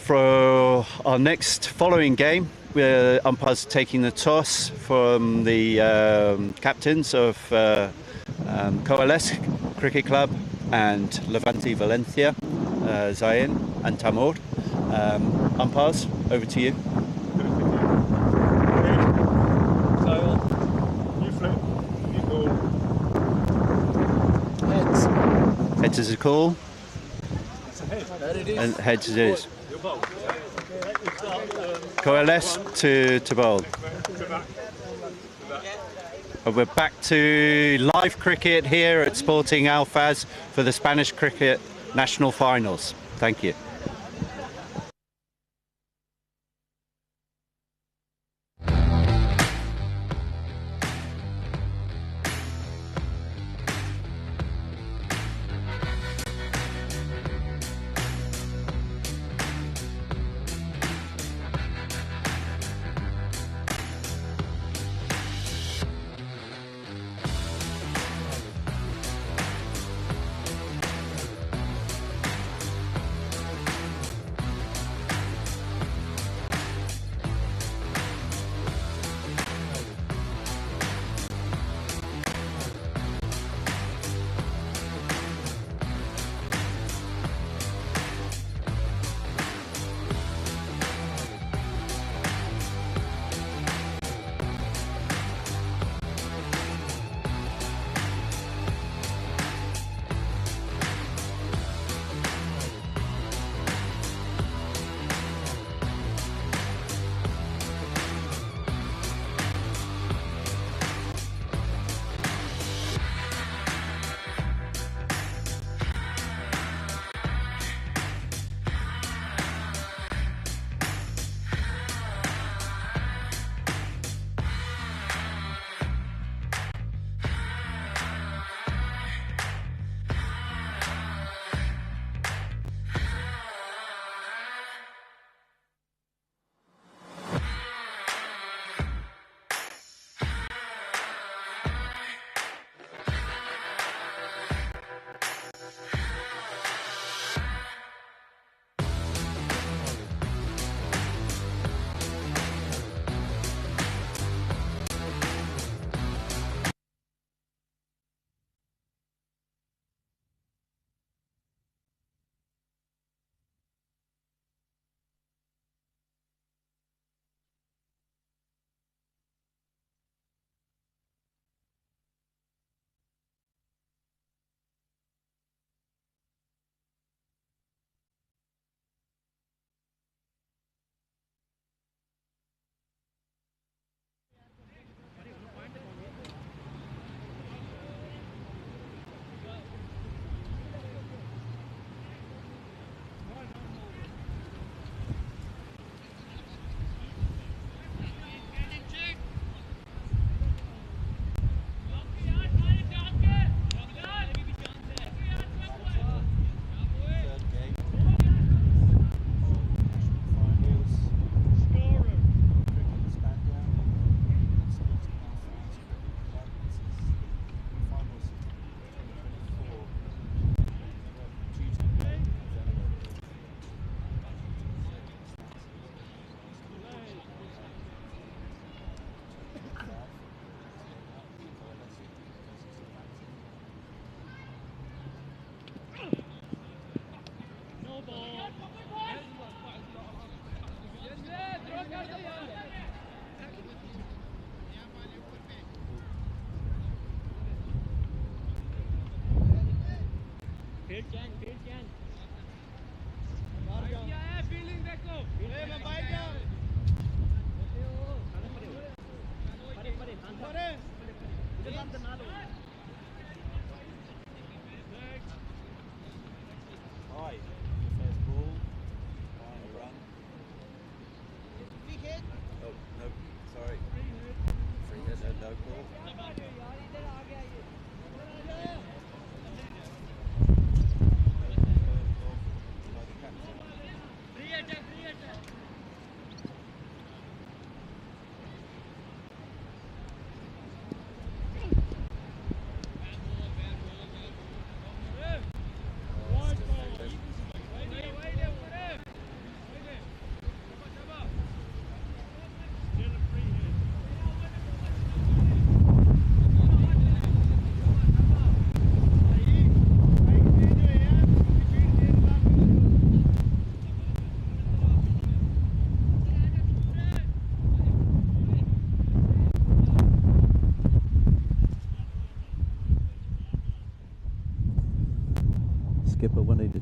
For our next following game, we're umpires taking the toss from the captains of Coalesce Cricket Club and Levante Valencia, Zain and Tamor. Umpires, over to you. You flip, you call. Heads. Heads is a call. That it is. And heads it is. Coalesce to bowl. And we're back to live cricket here at Sporting Alfaz for the Spanish Cricket National Finals. Thank you.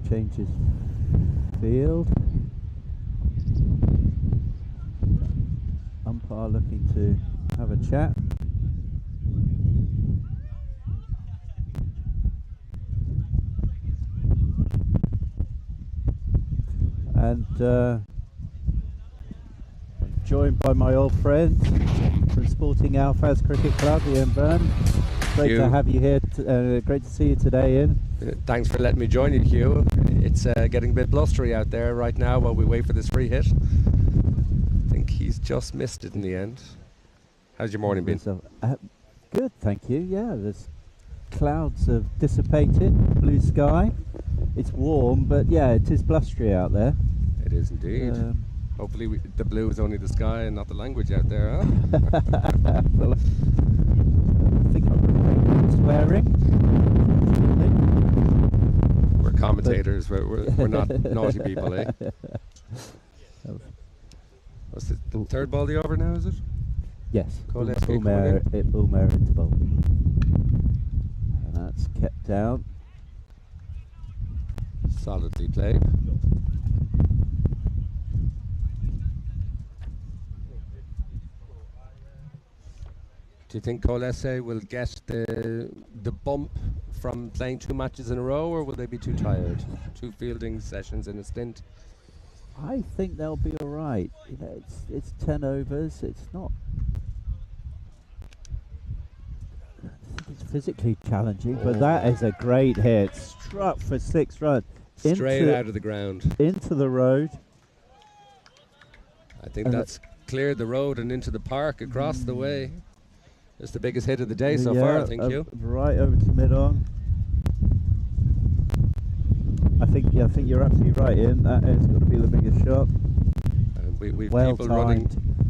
changes field. Umpire looking to have a chat. And joined by my old friend from Sporting Alphas Cricket Club, Ian Byrne. Great to have you here. Great to see you today, Ian. Thanks for letting me join you, Hugh. It's getting a bit blustery out there right now while we wait for this free hit. I think he's just missed it in the end. How's your morning been? Good, thank you. Yeah, there's clouds have dissipated, blue sky. It's warm, but yeah, it is blustery out there. It is indeed. Hopefully the blue is only the sky and not the language out there, huh? Well, I think I'm swearing. We're commentators, we're not naughty people, eh? What's the third ball the over now, is it? Yes, Coalesce Ulmer into bowl. And that's kept down. Solidly played. Do you think Coalesce will get the bump from playing 2 matches in a row, or will they be too tired? 2 fielding sessions in a stint? I think they'll be all right. You know, it's 10 overs. It's not. I think it's physically challenging, but that is a great hit. Struck for 6 runs. Straight out of the ground. Into the road. I think that's cleared the road and into the park across the way. It's the biggest hit of the day so far, I think, Hugh. Right over to mid-on. I think you're absolutely right, Ian. That has got to be the biggest shot. We've well people timed. running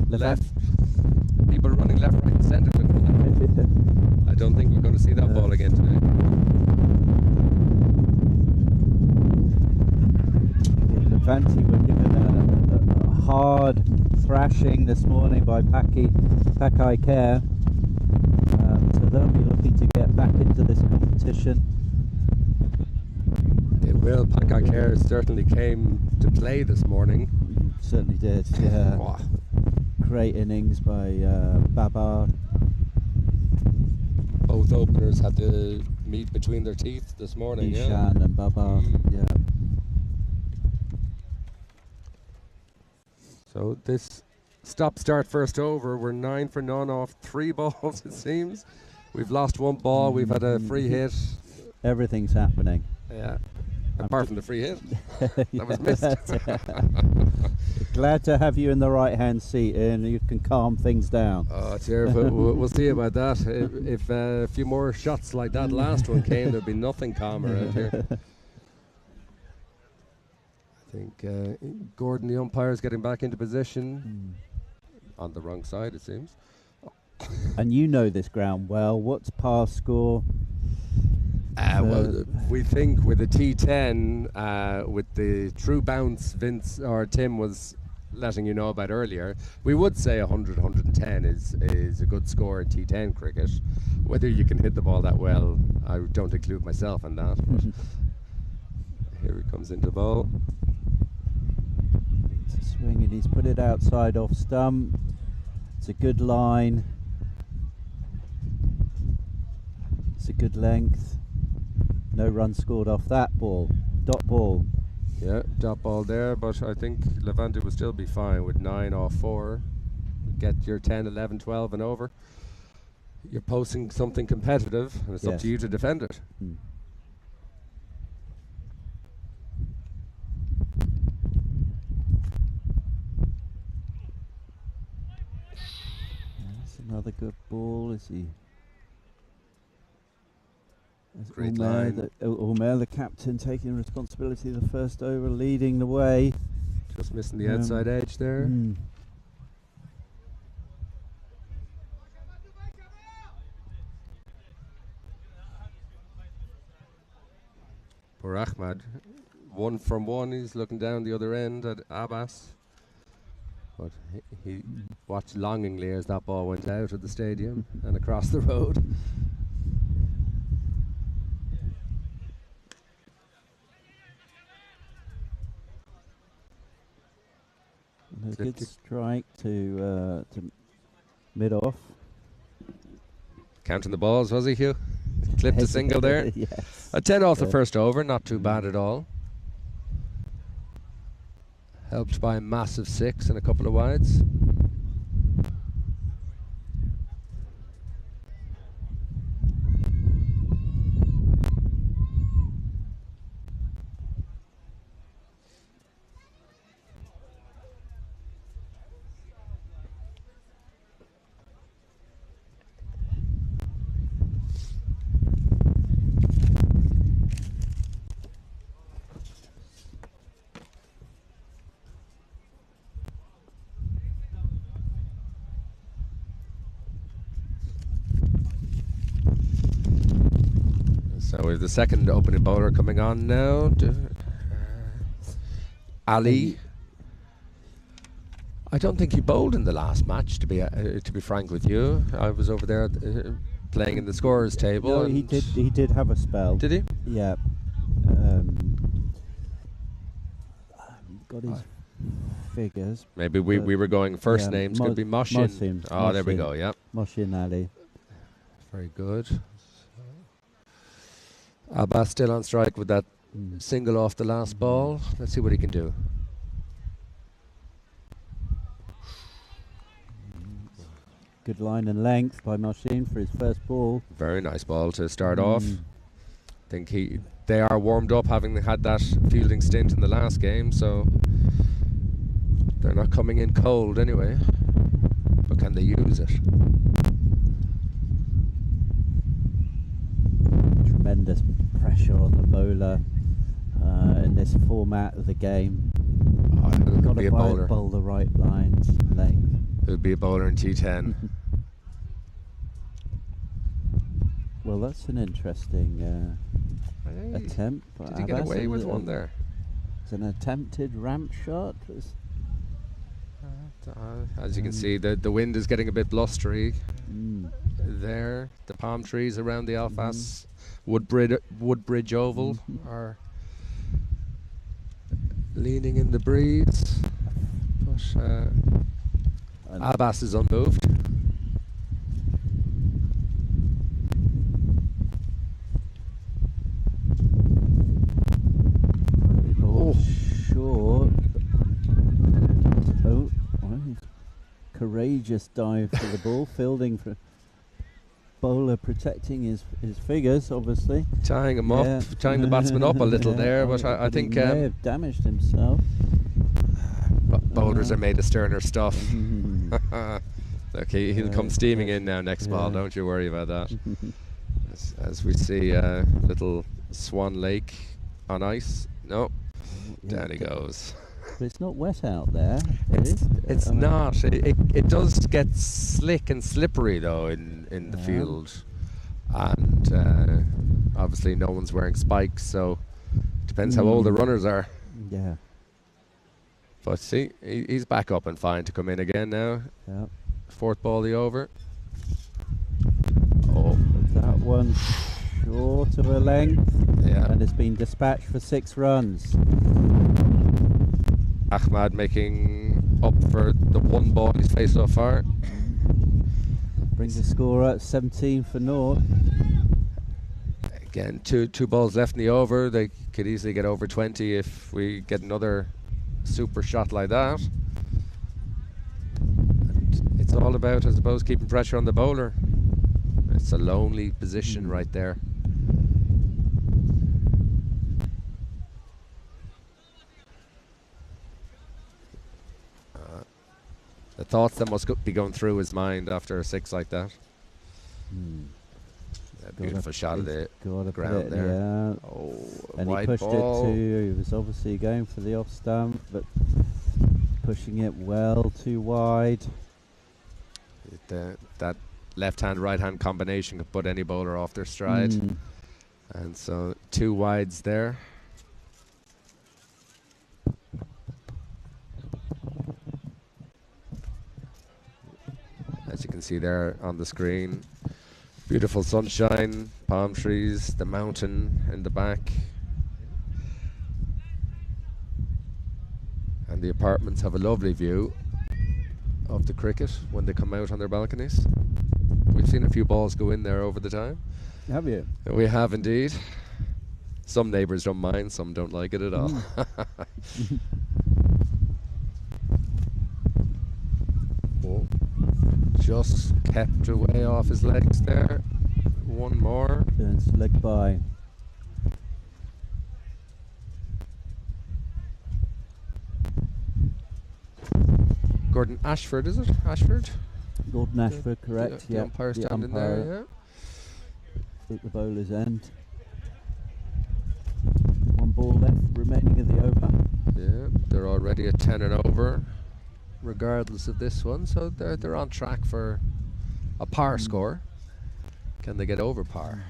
left. People running left, right, and centre. I don't think we're going to see that ball again today. Levante were given a hard thrashing this morning by Pakai Care. So they'll be looking to get back into this competition. They will. Pakai Care certainly came to play this morning. Certainly did, yeah. Wow. Great innings by Babar. Both openers had to meet between their teeth this morning. Ishan and Babar, yeah. So this stop-start first over, we're 9 for none off 3 balls, it seems. We've lost 1 ball, we've had a free hit. Everything's happening. Yeah. Apart from the free hit. That was missed. Glad to have you in the right-hand seat, and you can calm things down. Oh, dear, but we'll see about that. If a few more shots like that last one came, there'd be nothing calmer out here. I think Gordon, the umpire, is getting back into position. On the wrong side, it seems. And you know this ground well. What's par score? Well, we think with the T10, with the true bounce Vince or Tim was letting you know about earlier, we would say 100, 110 is a good score in T10 cricket. Whether you can hit the ball that well, I don't include myself in that. But here he comes into the ball. It's a swing, and he's put it outside off stump. It's a good line. It's a good length. No run scored off that ball. Dot ball. Yeah, dot ball there, but I think Levante will still be fine with 9 off 4. Get your 10, 11, 12 and over. You're posting something competitive, and it's up to you to defend it. That's another good ball. Is he? Great line. Ulmer, the captain, taking responsibility of the first over, leading the way. Just missing the outside edge there. Poor Ahmad. 1 from 1, he's looking down the other end at Abbas. But he watched longingly as that ball went out of the stadium and across the road. A good strike to mid off. Counting the balls, was he, Hugh? Clipped a single there. Yes. A 10 off the first over, not too bad at all. Helped by a massive 6 and a couple of wides. So we have the second opening bowler coming on now. Ali. I don't think he bowled in the last match, to be frank with you. I was over there playing in the scorers table. No, he did. He did have a spell. Did he? Yeah. Got his figures. Maybe we were going first yeah, names. Could be Moshin. Mohsin. Oh, there we go. Yeah. Mohsin Ali. Very good. Abbas still on strike with that single off the last ball. Let's see what he can do. Good line and length by Mohsin for his first ball. Very nice ball to start off. I think they are warmed up, having had that fielding stint in the last game, so they're not coming in cold anyway. But can they use it? Tremendous pressure on the bowler in this format of the game. Got to bowl the right lines and length. Who'd be a bowler in T10? Well, that's an interesting attempt. Did he get away with one there? It's an attempted ramp shot. As you can see, the wind is getting a bit blustery there. The palm trees around the Alfas Woodbridge Oval are leaning in the breeze. But Abbas is unmoved. Short. Oh, courageous dive for the ball, fielding for bowler, protecting his figures, obviously. Tying him up, tying the batsman up a little there, but I think he may have damaged himself. Bowlers are made of sterner stuff. Look, he'll come steaming in now next ball, don't you worry about that. as we see little Swan Lake on ice. No, down he goes. But it's not wet out there. It's not. It does get slick and slippery though in the field, and obviously no one's wearing spikes, so it depends how old the runners are. Yeah. But see, he's back up and fine to come in again now. Yep. Fourth ball the over. Oh, that one short of a length. Yeah. And it's been dispatched for 6 runs. Ahmad making up for the one ball he's faced so far. Brings the score up 17 for naught. Again, two balls left in the over. They could easily get over 20 if we get another super shot like that. And it's all about, I suppose, keeping pressure on the bowler. It's a lonely position right there. The thoughts that must be going through his mind after a 6 like that. A beautiful shot of the ground there. Yeah. Oh, and he pushed ball. it to, he was obviously going for the off stump, but pushing it well too wide. That left-hand, right-hand combination could put any bowler off their stride. And so 2 wides there. As you can see there on the screen, beautiful sunshine, palm trees, the mountain in the back, and the apartments have a lovely view. of the cricket when they come out on their balconies. We've seen a few balls go in there over the time. Have you? We have indeed. Some neighbours don't mind, some don't like it at all. Oh, just kept away off his legs there. One more. And slick by. Gordon Ashford, is it? Ashford? Gordon Ashford, correct. The umpire standing there, at the bowler's end. One ball left remaining in the over. Yeah, they're already at 10 and over, regardless of this one. So they're on track for a par score. Can they get over par?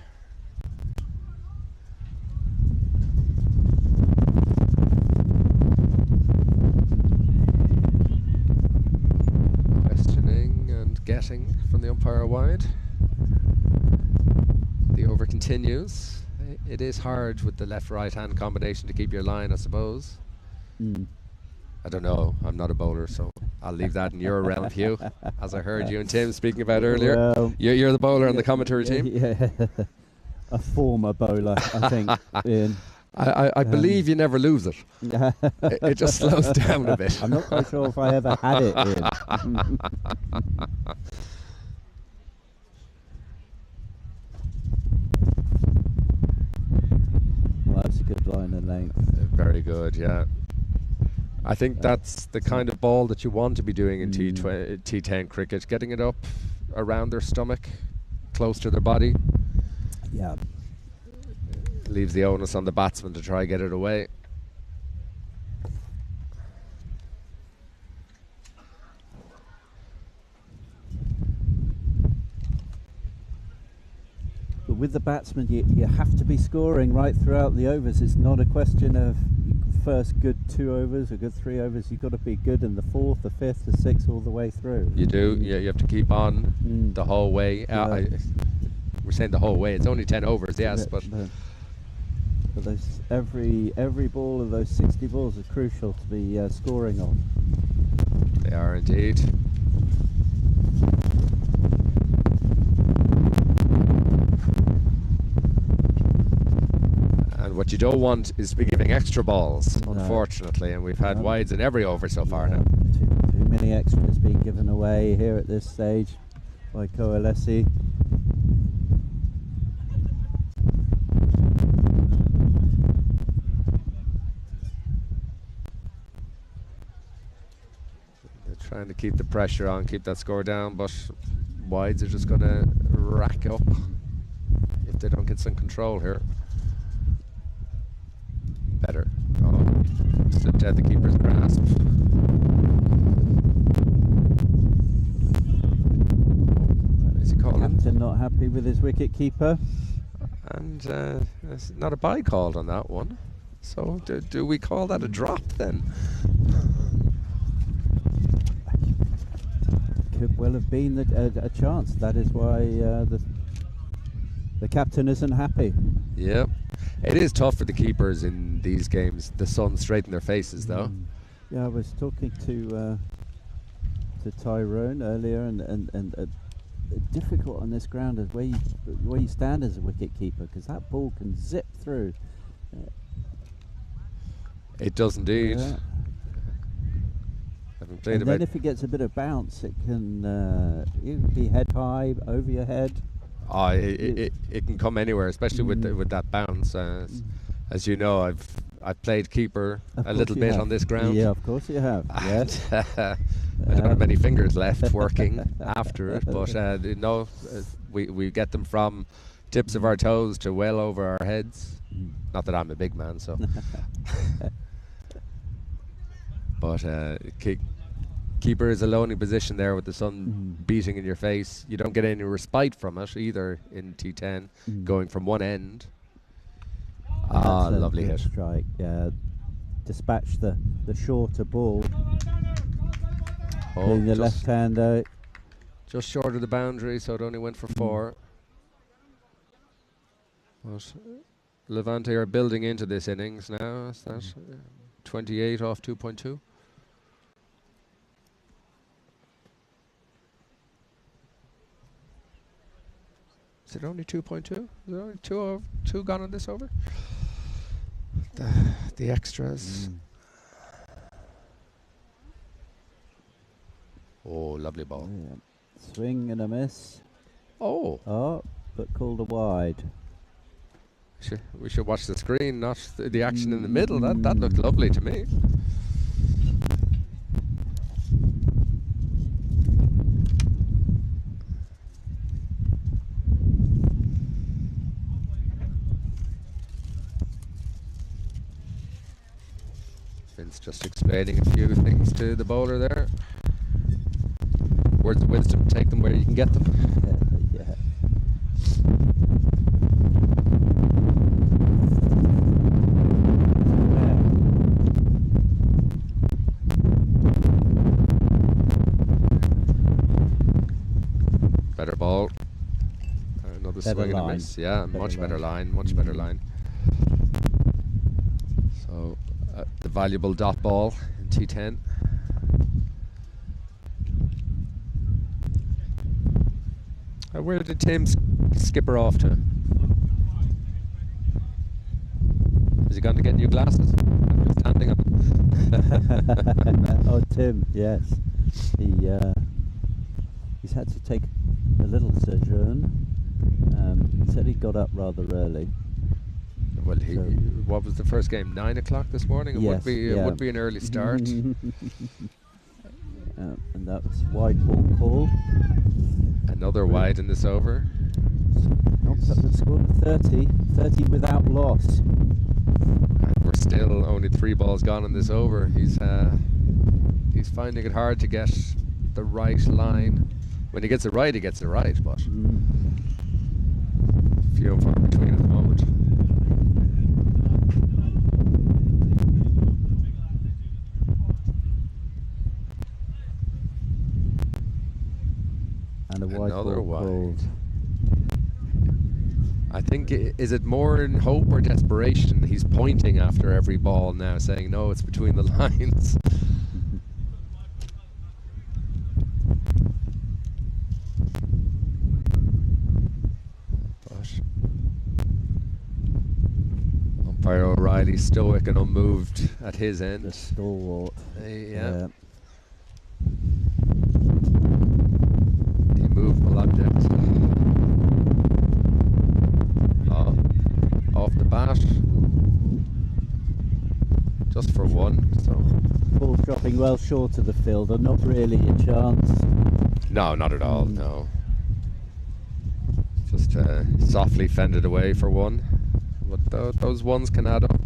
Questioning and getting from the umpire wide. The over continues. It is hard with the left-right hand combination to keep your line, I suppose. I don't know. I'm not a bowler, so I'll leave that in your realm, Hugh. As I heard you and Tim speaking about earlier, Well, you're the bowler on the commentary team. Yeah, a former bowler, I think. Ian. I believe you never lose it. It just slows down a bit. I'm not quite sure if I ever had it, Ian. Well, that's a good line and length. Very good, yeah. I think that's the kind of ball that you want to be doing in T10 cricket, getting it up around their stomach, close to their body. Yeah. Leaves the onus on the batsman to try get it away. But with the batsman, you have to be scoring right throughout the overs. It's not a question of first good 2 overs or good 3 overs. You've got to be good in the 4th, the 5th, the 6th, all the way through. You do, yeah. You have to keep on the whole way. We're saying the whole way. It's only 10 overs, yes, but those, every ball of those 60 balls is crucial to be scoring on. They are indeed. And what you don't want is to be giving extra balls, unfortunately, and we've had wides in every over so far now. Too many extras being given away here at this stage by Coalesce. Trying to keep the pressure on, keep that score down, but wides are just going to rack up if they don't get some control here. Better. Oh, slipped out the keeper's grasp. Is he calling? Captain not happy with his wicket keeper. And there's not a bye called on that one. So do we call that a drop then? Could well have been a chance. That is why the captain isn't happy. Yep. It is tough for the keepers in these games. The sun's straight in their faces, though. Yeah, I was talking to Tyrone earlier, and difficult on this ground is where you stand as a wicket keeper, because that ball can zip through. It does indeed. Yeah. And then if it gets a bit of bounce, it can be head high, over your head. Oh, it can come anywhere, especially with that bounce. As you know, I've played keeper a little bit on this ground. Yeah, of course you have. Yes. I don't have many fingers left working after it, but no, we get them from tips of our toes to well over our heads. Not that I'm a big man, so. But keeper is a lonely position there with the sun beating in your face. You don't get any respite from it either in T10, going from one end. Ah, lovely hit. Strike. Dispatch the shorter ball. Oh, the left hand just short of the boundary, so it only went for 4. But Levante are building into this innings now. Is that 28 off 2.2? Is it only 2.2? Is there only two gone on this over? The extras. Oh, lovely ball. Yeah. Swing and a miss. Oh. Oh, but called a wide. We should watch the screen, not the action in the middle. That looked lovely to me. Vince just explaining a few things to the bowler there. Words of wisdom, take them where you can get them. Yeah. Better ball. Another Better swing and a line. miss. Yeah, Better much better line. line, much better line. So, the valuable dot ball in T10. Where did Tim skipper off to? Is he going to get new glasses? I've been standing on them. Oh, Tim, yes. He's had to take a little sojourn. He said he got up rather early. Well, what was the first game? 9 o'clock this morning. It Yes, would be an early start. And that was wide ball call. Another wide in this over. Knocks up the score to 30 without loss. And we're still only 3 balls gone in this over. He's finding it hard to get the right line. When he gets it right, but few and far between at the moment. And a wide Another ball called. I think, is it more in hope or desperation? He's pointing after every ball now, saying, no, it's between the lines. But umpire O'Reilly stoic and unmoved at his end. The stalwart. Yeah. The immovable object. Off the bat. Just for one. So Ball dropping well short of the fielder, not really a chance. no, not at all, no. Just softly fended away for one. But those ones can add up.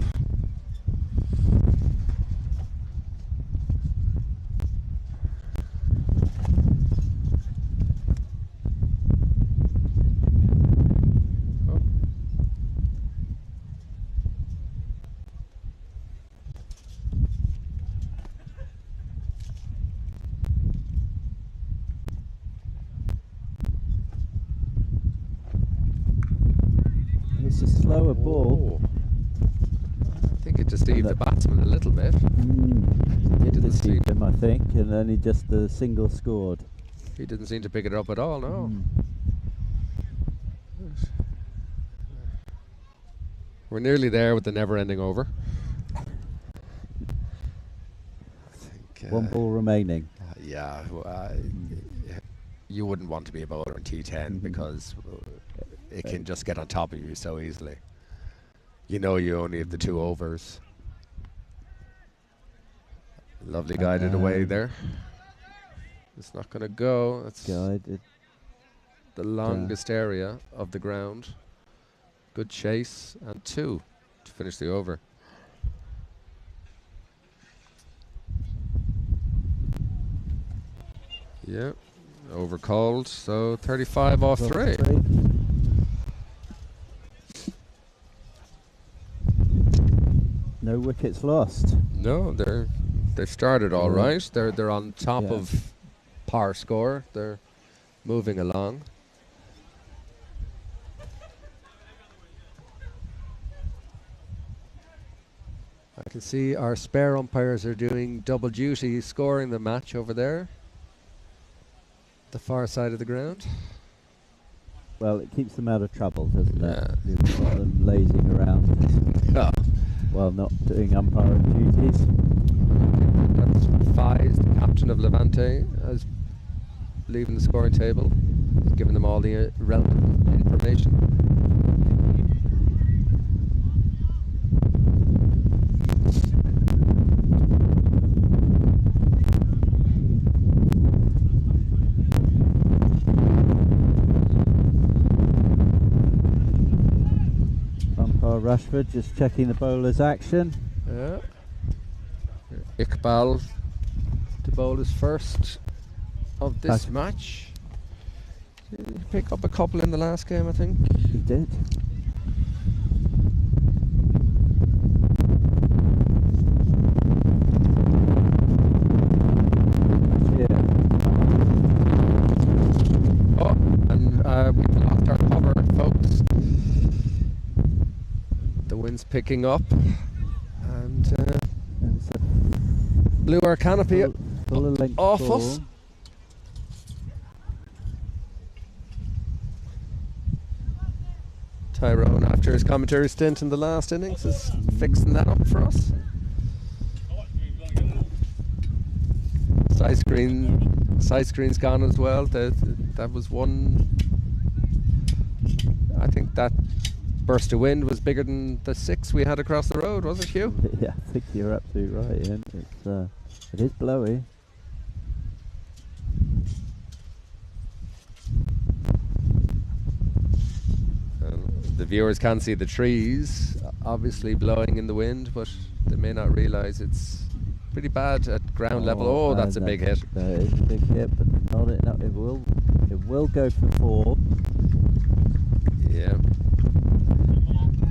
It's a slower ball. I think it deceived the batsman a little bit. It didn't deceived seem- him, I think, and only just the single scored. He didn't seem to pick it up at all, no. We're nearly there with the never-ending over. I think, One ball remaining. Yeah, you wouldn't want to be a bowler in T10 because it can just get on top of you so easily. You know you only have the 2 overs. Lovely guided away there. It's not going to go. It's Guided. the longest area of the ground. Good chase and 2 to finish the over. Yeah, over called, so 35 off 3. No wickets lost. No, they've started all right. They're on top Yeah. of par score. They're moving along. I can see our spare umpires are doing double duty, scoring the match over there, the far side of the ground. well, it keeps them out of trouble, doesn't Yeah. it? You've got them lazing around Yeah. while not doing umpiring duties. That's Faiz, the captain of Levante, as leaving the scoring table, giving them all the relevant information. Umpire Rashford just checking the bowler's action. Yeah. Iqbal to bowl his first of this match. Did he pick up a couple in the last game, I think? He did. Oh, and we've lost our cover, folks. The wind's picking up, and blew our canopy off us. Tyrone, after his commentary stint in the last innings, is fixing that up for us. Side screen's gone as well. That was one. I think that burst of wind was bigger than the 6 we had across the road, was it, Hugh? Yeah, I think you're absolutely right, Ian. It is blowy. The viewers can't see the trees obviously blowing in the wind, but they may not realise it's pretty bad at ground level. Oh, that's a big hit. That is a big hit, but not enough. It will go for 4. Yeah.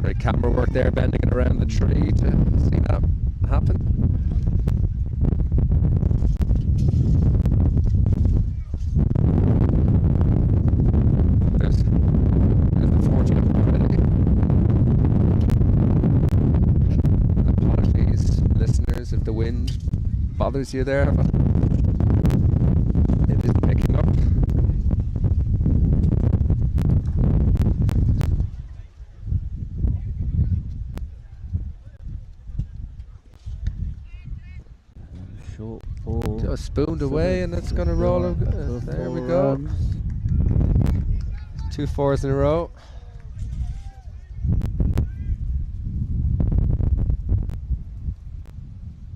Great camera work there, bending it around the tree to see that happen. There's the 40 already. Apologies, listeners, if the wind bothers you there, but it is picking up. Short ball. Just spooned away, and it's going to roll. There we go. 2 4s in a row.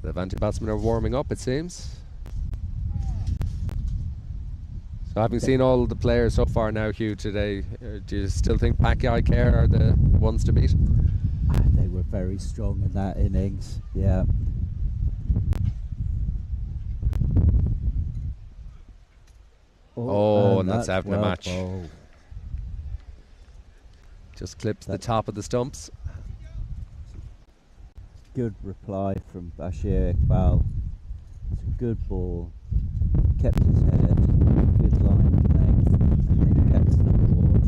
The Levante batsmen are warming up, it seems. So having seen all the players so far now, Hugh, today, do you still think Paki Care are the ones to beat? They were very strong in that innings, yeah. Oh, and that's out in the match. Bowled. Just clips the top of the stumps. Good reply from Bashir Iqbal. It's a good ball. Kept his head. Good line of length. And gets the board.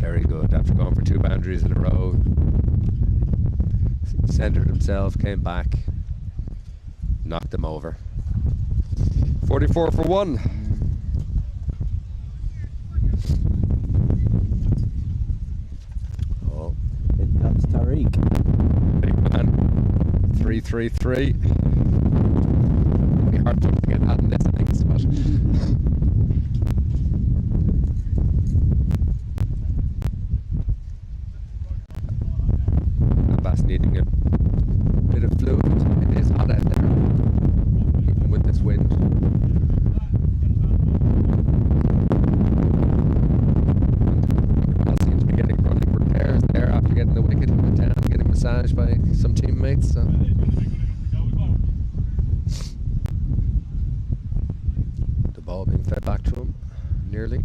Very good. After going for 2 boundaries in a row, centred himself, came back, knocked them over. 44 for 1. Oh, in comes Tariq. Big man. 3-3-3. It'll be hard to get that in this innings, but Abbas needing a bit of fluid. It is hot out there, even with this wind. Iqbal seems to be getting running repairs there after getting the wicket. He went down, getting massaged by some teammates. So. The ball being fed back to him, nearly.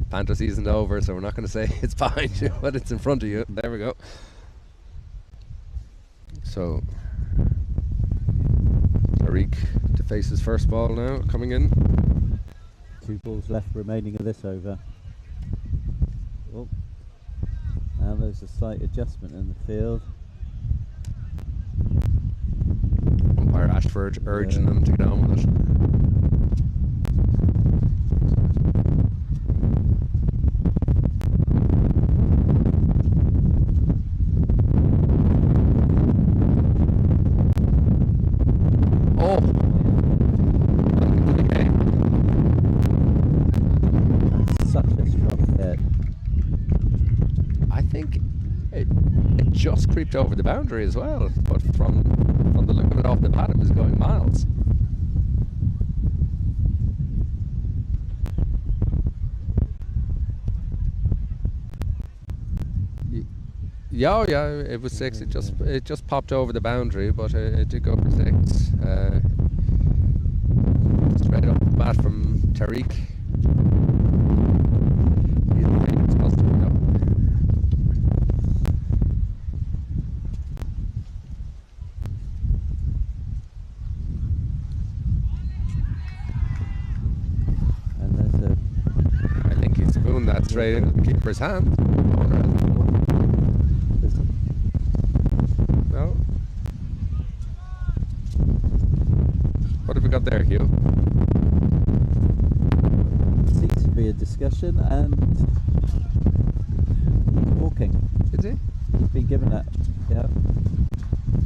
Fantasy isn't over, so we're not going to say it's behind you, but it's in front of you. There we go. So, Tariq to face his first ball now, coming in. 2 balls left remaining of this over. Oh. Now there's a slight adjustment in the field. Umpire Ashford urging them to get on with it. creeped over the boundary as well, but from the look of it off the bat, it was going miles. Yeah, yeah, it was 6. It just popped over the boundary, but it did go for 6. Straight off the bat from Tariq. He's the famous customer now. And there's a. I think he spooned that straight into the keeper's hand. No. What have we got there, Hugh? Seems to be a discussion, and he's walking. Is he? He's been given it. Yeah.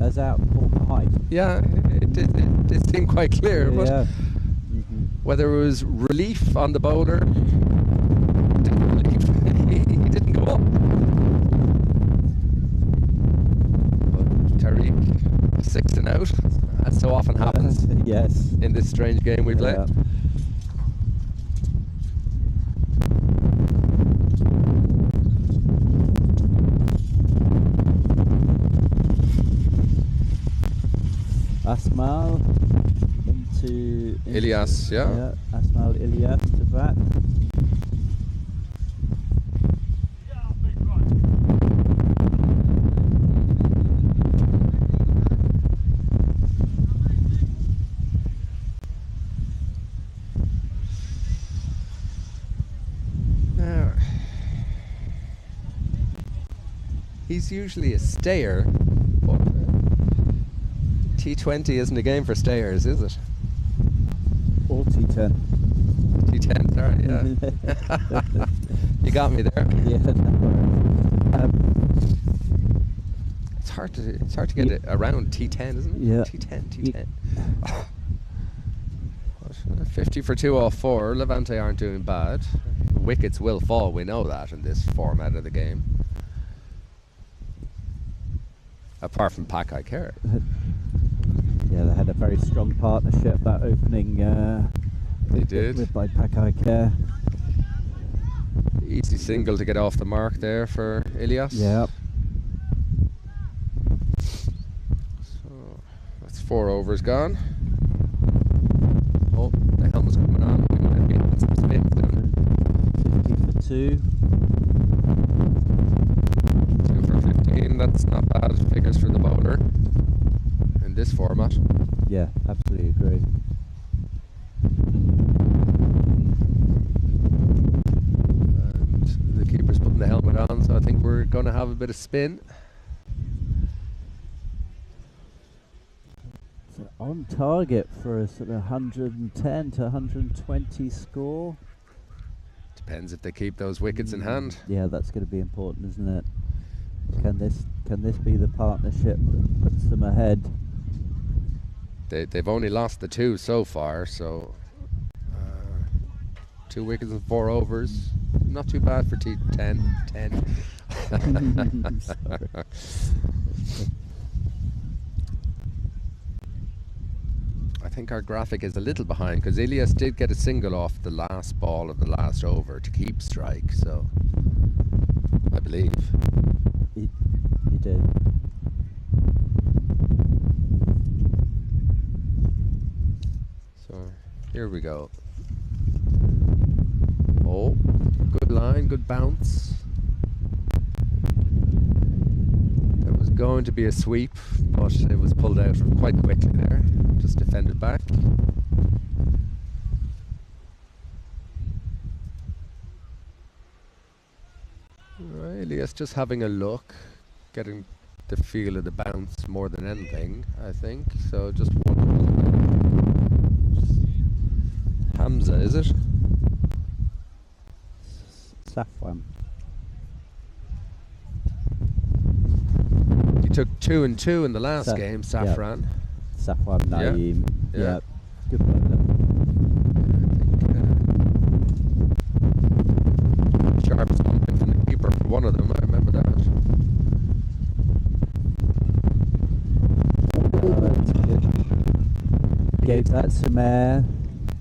As out ball behind. Yeah, it did seem quite clear, but Yeah. whether it was relief on the bowler, he didn't go up. But Tariq, 6 and out, as so often happens Yes. in this strange game we play. Yeah. Asmal into Ilyas, yeah. Asmal Ilyas to bat. Now, he's usually a stayer, but T20 isn't a game for stayers, is it? Or T10. T10, sorry, yeah. You got me there. Yeah. No. It's hard to get it around T10, isn't it? Yeah. T10. 50 for 2 off 4. Levante aren't doing bad. Wickets will fall, we know that in this format of the game. Apart from Pakai Care. Yeah, they had a very strong partnership that opening. They did. With by Pakai Care. Easy single to get off the mark there for Ilyas. Yeah. So that's 4 overs gone. Oh, the helmet's coming on. We might be getting some spin soon. 50 for 2. 2 for 15. That's not bad figures for the bowler in this format. Yeah, absolutely agree. And the keeper's putting the helmet on, so I think we're going to have a bit of spin. So on target for a sort of 110 to 120 score. Depends if they keep those wickets in hand. Yeah, that's going to be important, isn't it? Can this be the partnership that puts them ahead? They've only lost the 2 so far, so 2 wickets and 4 overs. Not too bad for T10. 10. Sorry. I think our graphic is a little behind because Ilyas did get a single off the last ball of the last over to keep strike, so I believe. He did. So here we go. Oh, good line, good bounce. It was going to be a sweep, but it was pulled out quite quickly there. Just defended back. Right, Ilyas just having a look, getting the feel of the bounce more than anything, I think. So just one. Hamza, is it? Safwan. He took 2 and 2 in the last game, Safran. Safwan Naeem. Yeah. Good bowler. Sharp stomping from the keeper for one of them, I remember that. gave that some air.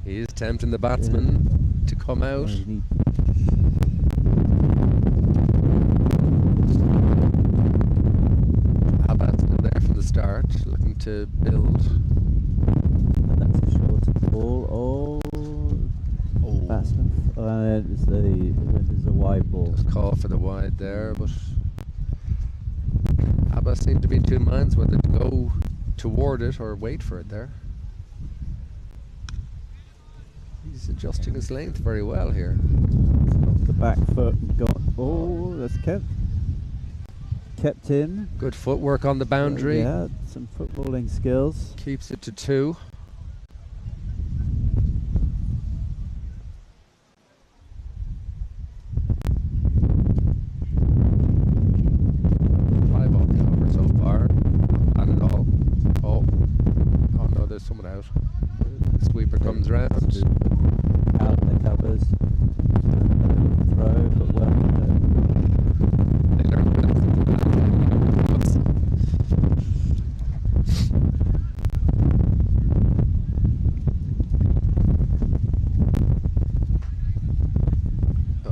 He is tempting the batsman to come out. Abbott's been there from the start, looking to build. And that's a shorter ball. Batsman. There's a wide ball. Just call for the wide there, but Abbott seemed to be in two minds whether to go toward it or wait for it there. He's adjusting his length very well here. Off the back foot and got. Oh, that's kept in. Good footwork on the boundary. Yeah, some footballing skills. Keeps it to 2. Someone out. The sweeper comes round. Out the covers. Throw, but well. They learned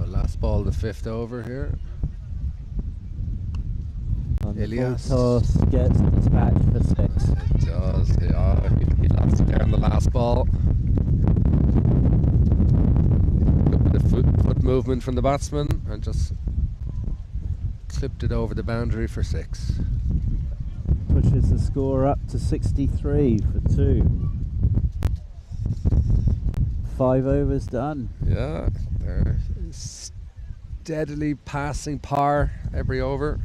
last ball, the 5th over here. Elias toss gets dispatched for 6. It does. He lost it there on the last ball. Good bit of foot movement from the batsman and just clipped it over the boundary for 6. Pushes the score up to 63 for 2. 5 overs done. Yeah, they're steadily passing par every over.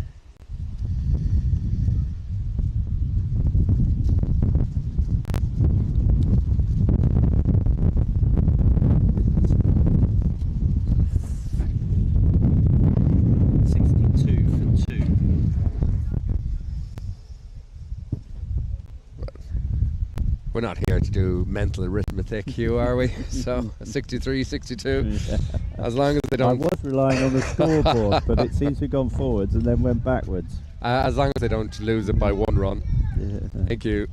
We're not here to do mental arithmetic, Hugh, are we? So 63, 62. Yeah. As long as they don't. I was relying on the scoreboard, but it seems to have gone forwards and then went backwards. As long as they don't lose it by 1 run. Yeah. Thank you.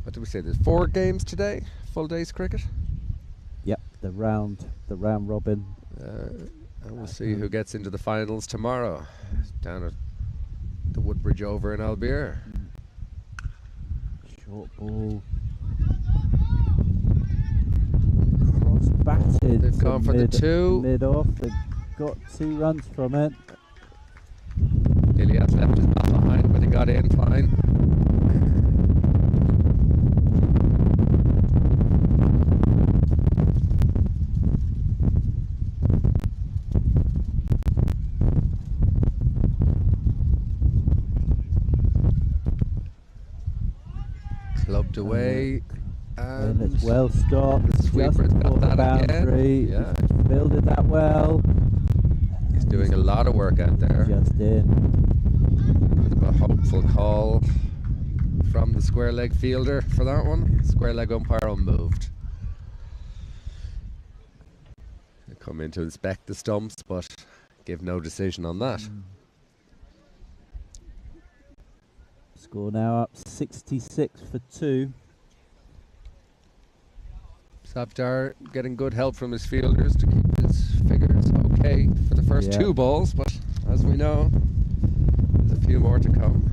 What did we say? There's 4 games today, full days cricket. Yep, the round robin. And we'll see who gets into the finals tomorrow, down at the Woodbridge Over in Albier. Short ball. Cross batted. They've gone for the 2. Mid off. They've got 2 runs from it. Ilias left his man behind, but he got in fine. Clubbed away. And it's well stopped. The sweeper's got that boundary. again. Yeah. Fielded that well. He's doing a lot of work out there. Just in. Bit of a hopeful call from the square leg fielder for that one. Square leg umpire unmoved. They come in to inspect the stumps, but give no decision on that. Score now up 66 for 2. Savdar getting good help from his fielders to keep his figures okay for the first 2 balls, but as we know, there's a few more to come.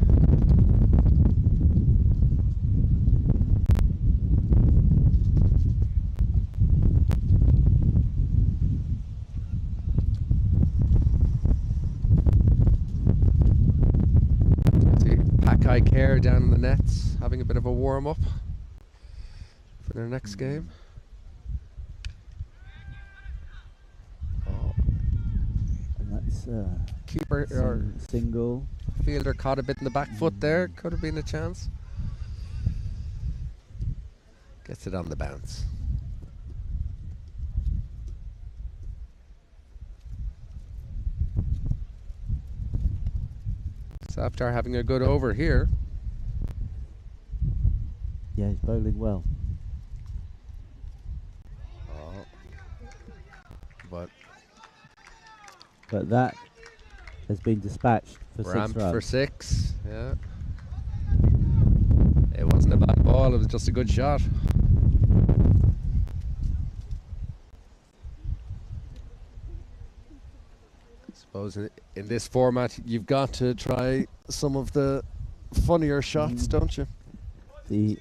Pakai Care down in the nets, having a bit of a warm-up for their next game. And that's keeper or single. Fielder caught a bit in the back foot there, could have been a chance. Gets it on the bounce. Saptar having a good over here. Yeah, he's bowling well. But but that has been dispatched for 6 Ramped runs. for 6, yeah. It wasn't a bad ball, it was just a good shot. I suppose in this format, you've got to try some of the funnier shots, don't you? The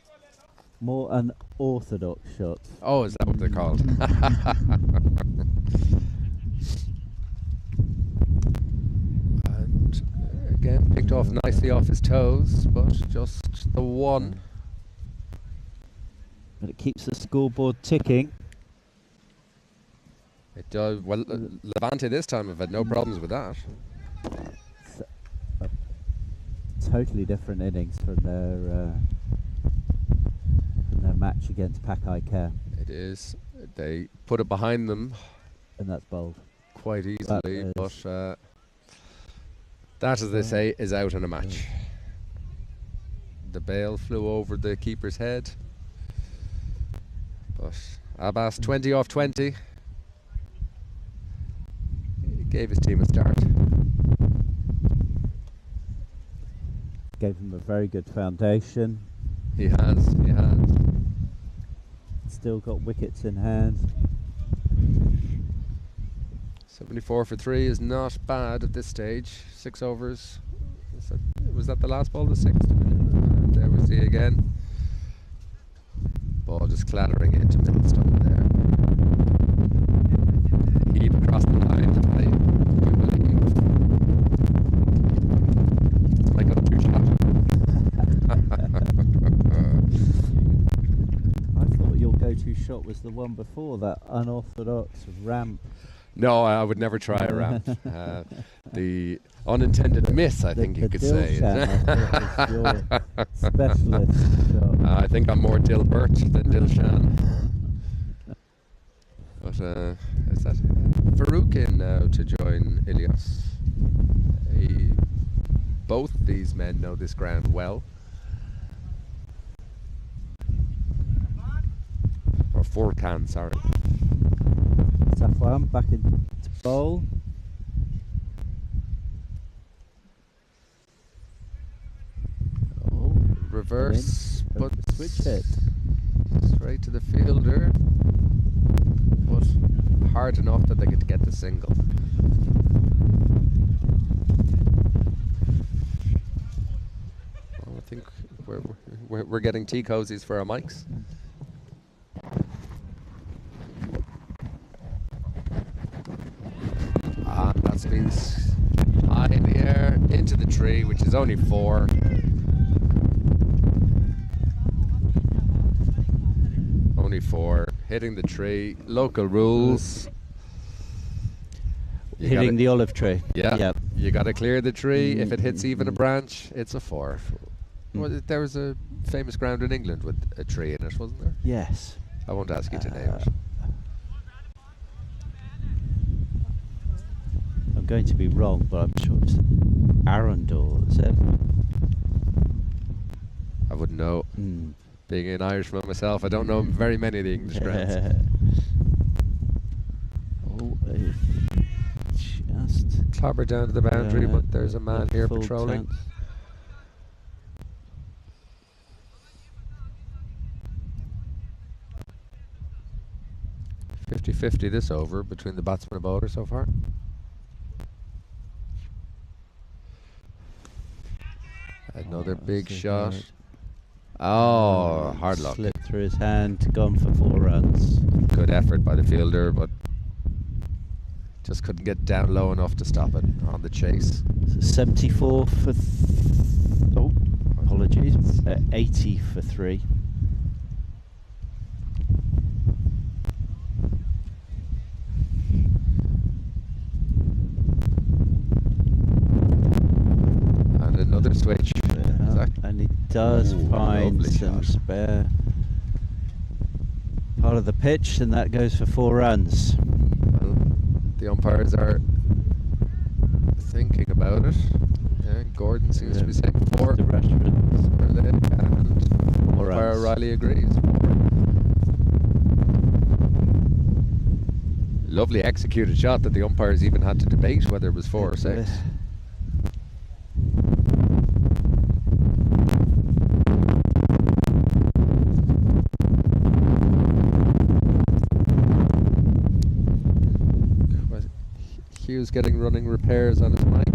more unorthodox shots. Oh, is that what they're called? And again, picked off nicely off his toes, but just the one. But it keeps the scoreboard ticking. It does. Well, Levante this time have had no problems with that. It's a totally different innings from their match against Coalesce, It is. They put it behind them and that's bold. quite easily, but that, as they say, is out in a match. The bail flew over the keeper's head, but Abbas 20 off 20 gave his team a start. Gave him a very good foundation. He has. Still got wickets in hand. 74 for 3 is not bad at this stage. 6 overs. Was that the last ball, the 6th? And there we see again. Ball just clattering into middle stump there. Heat across the line, I do believe. It's my go-to shot. I thought your go-to shot was the one before, that unorthodox ramp. No, I would never try a ramp. The unintended miss, I think you could say. I thought was your specialist shot. I think I'm more Dilbert than Dilshan. But is that Farouk in now to join Ilyas? Both these men know this ground well. Or Furkan, sorry. Safwan back into bowl. Oh, reverse, but switch hit. Straight to the fielder. But hard enough that they could get the single. Well, I think we're getting tea cozies for our mics. And that's been high in the air into the tree, which is only 4. Only 4. Hitting the tree. Local rules. Hitting the olive tree. Yeah. Yep. You got to clear the tree. If it hits even a branch, it's a 4. Well, there was a famous ground in England with a tree in it, wasn't there? Yes. I won't ask you to name it. I'm going to be wrong, but I'm sure it's Arundel, is it? I wouldn't know. Being an Irishman myself, I don't know very many of the English grounds. Oh, just Clobber down to the boundary, but there's a man here full patrolling. chance. .50 this over between the batsman and bowler so far. Another big shot. Oh, hard luck. Slipped through his hand, gone for 4 runs. Good effort by the fielder, but just couldn't get down low enough to stop it on the chase. So 74 for... oh, apologies. 80 for 3. And another switch. And he does find lovely some shot. spare part of the pitch, and that goes for 4 runs. Well, the umpires are thinking about it. Yeah, Gordon seems to be saying 4. The Rashfords. And 4 umpire runs. Riley agrees. Lovely executed shot that the umpires even had to debate whether it was 4 or 6. Hugh's getting running repairs on his mic.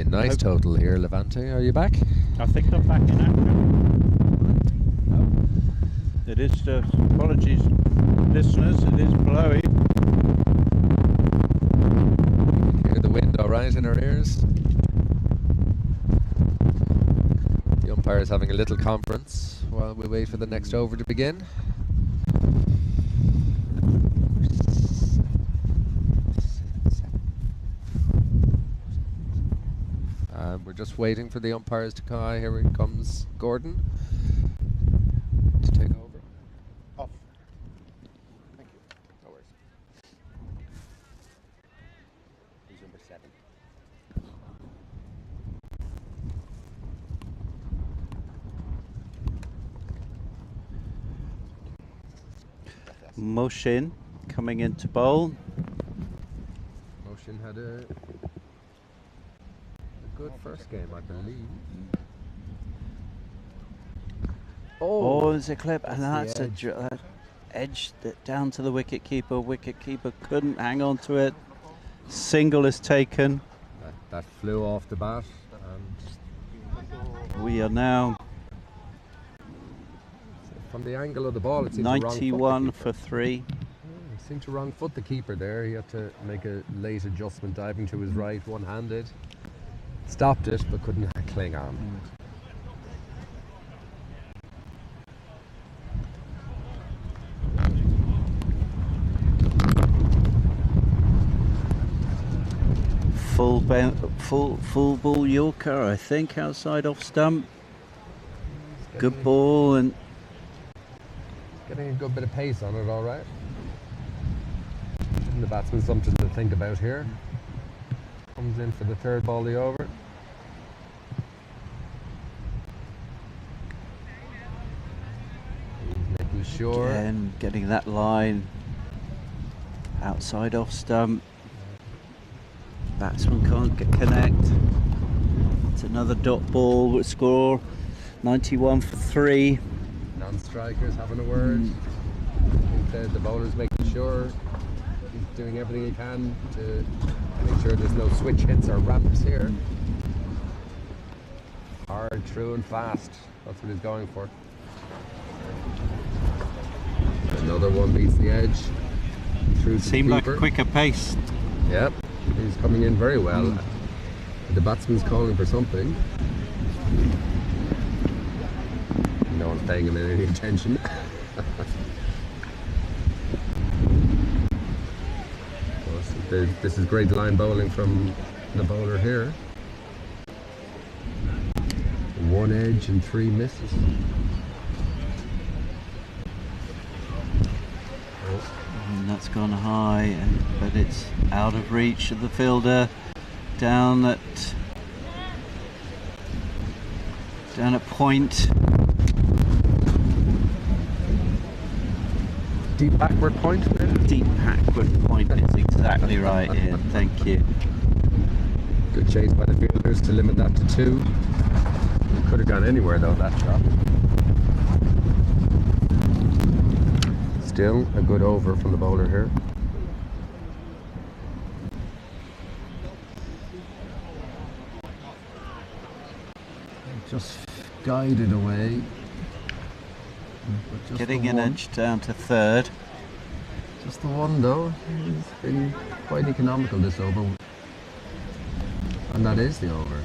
Nice total here, Levante. Are you back? I think I'm back in action. No. It is, apologies, listeners, it is blowing. Hear the wind all right in our ears. The umpire is having a little conference while we wait for the next over to begin. We're just waiting for the umpires to come. Here comes Gordon to take over. Off. Thank you. No worries. Who's number 7? Moshin coming into bowl. Motion had a good first game, I believe. Oh, there's a clip, and That's that's the that edge that down to the wicket keeper. Wicket keeper couldn't hang on to it. Single is taken. That flew off the bat. And We are now from the angle of the ball, it seemed to wrong foot the 91 keeper. for 3. It seemed to wrong foot the keeper there. He had to make a late adjustment, diving to his right, one-handed. Stopped it, but couldn't cling on. Full ball Yorker, I think, outside off stump. Good ball, and Getting a good bit of pace on it, all right. Giving the batsman something to think about here. Comes in for the third ball, the over. He's making sure. again getting that line outside off stump. Batsman can't connect. It's another dot ball with score 91 for 3. Non-strikers having a word. I think the bowler's making sure he's doing everything he can to make sure there's no switch hits or ramps here. Hard, true and fast. That's what he's going for. Another one beats the edge. Through to Seemed the like a keeper. quicker pace. Yep, he's coming in very well. The batsman's calling for something. No one's paying him any attention. This is great line bowling from the bowler here. 1 edge and 3 misses. And that's gone high, but it's out of reach of the fielder. Down at point. Deep backward point. Deep backward point is exactly right, Ian. Thank you. Good chase by the fielders to limit that to 2. Could have gone anywhere though, that shot. Still a good over from the bowler here. Just guided away. Just Getting the an one. edge down to third. Just the one though. He's been quite economical this over. And that is the over.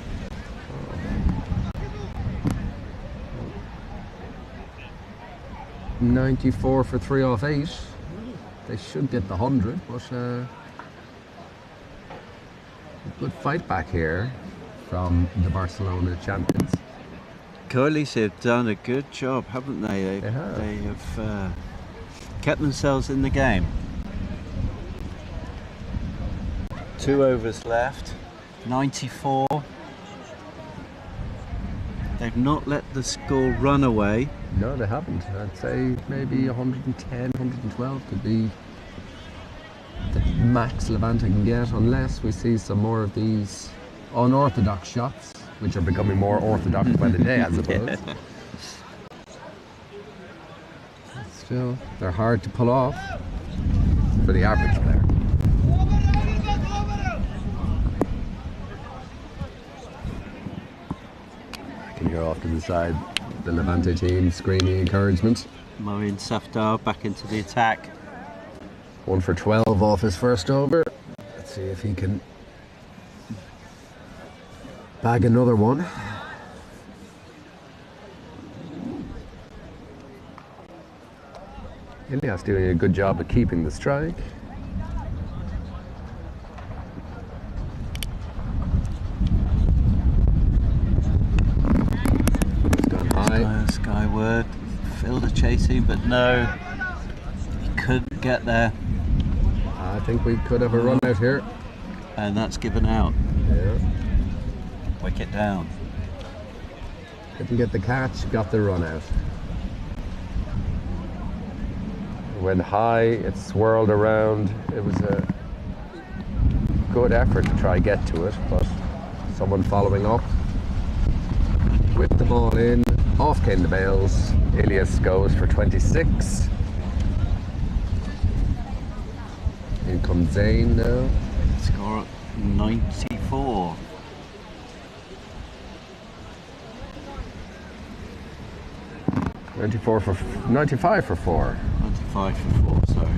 94 for 3 off 8. They should get the 100, but a good fight back here from the Barcelona champions. Coalesce have done a good job, haven't they? They have. They have kept themselves in the game. 2 overs left, 94. They've not let the score run away. No, they haven't. I'd say maybe 110, 112 could be the max Levante can get, unless we see some more of these unorthodox shots, which are becoming more orthodox by the day, I suppose. Yeah. Still, they're hard to pull off for the average player. I can hear off to the side the Levante team screaming encouragement. Moeen Safdar back into the attack. 1 for 12 off his first over. Let's see if he can bag another one. Ilias doing a good job of keeping the strike. It's gone high. Skyward, fielder chasing, but no, he couldn't get there, I think we could have a run out here. and that's given out. Yeah. Wicket down. Didn't get the catch, got the run out. It went high, it swirled around. It was a good effort to try get to it, but someone following up. Whipped the ball in, off came the bails. Ilias goes for 26. In comes Zayn now. Score 94. 94 for 95 for 4. 95 for 4, sorry.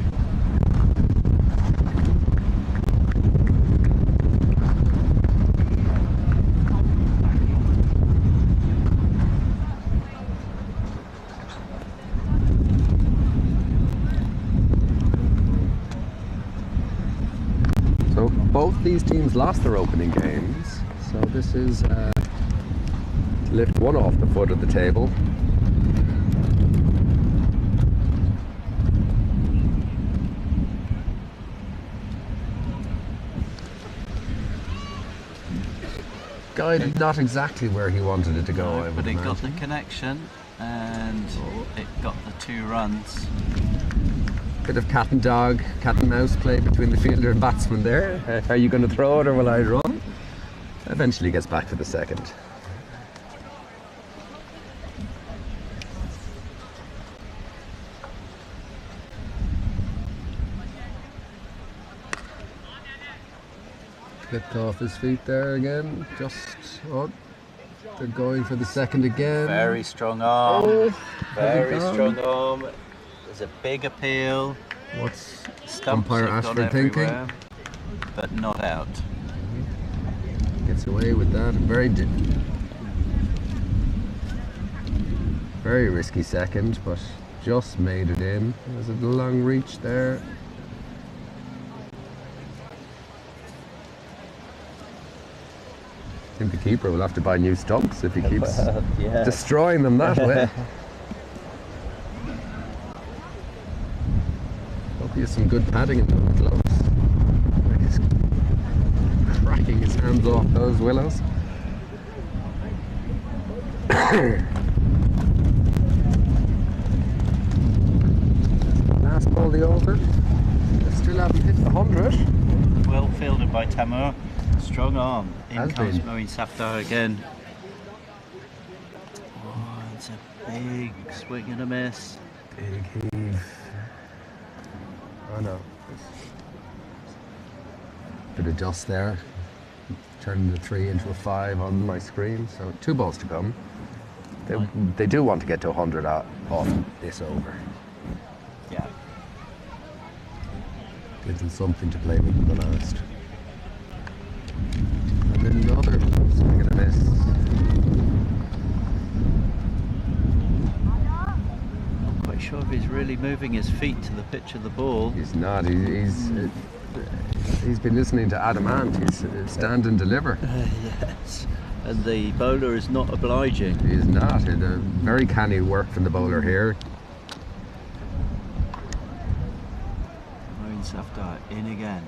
So both these teams lost their opening games. So this is lift one off the foot of the table. Guided not exactly where he wanted it to go, I would But it got imagine. the connection, and it got the 2 runs. Bit of cat and dog, cat and mouse play between the fielder and batsman there. Are you going to throw it or will I run? Eventually gets back for the second. Flipped off his feet there again. Just, oh, they're going for the second again. Very strong arm. Oh, Very gone. strong arm. There's a big appeal. What's Stumps umpire have gone Ashford thinking? everywhere, but not out. Gets away with that. Very risky second, but just made it in. There's a long reach there. I think the keeper will have to buy new stumps if he keeps Yeah. destroying them that way. Hope he has some good padding in those gloves. He's cracking his hands off those willows. Last ball the over. They still haven't hit the 100. Well fielded by Tamur. Strong arm. In Has comes been. Moeen Safdar again. Oh, it's a big swing and a miss. Big heave. Oh no. Bit of dust there. Turning the 3 into a 5 on my screen. So 2 balls to come. They do want to get to 100 off this over. Yeah. Give them something to play with in the last. And then another swing and a miss. Not quite sure if he's really moving his feet to the pitch of the ball. He's not. He's been listening to Adam Ant. He's stand and deliver. Yes. and the bowler is not obliging. He's not. It's a very canny work from the bowler here. Marine Safdar in again.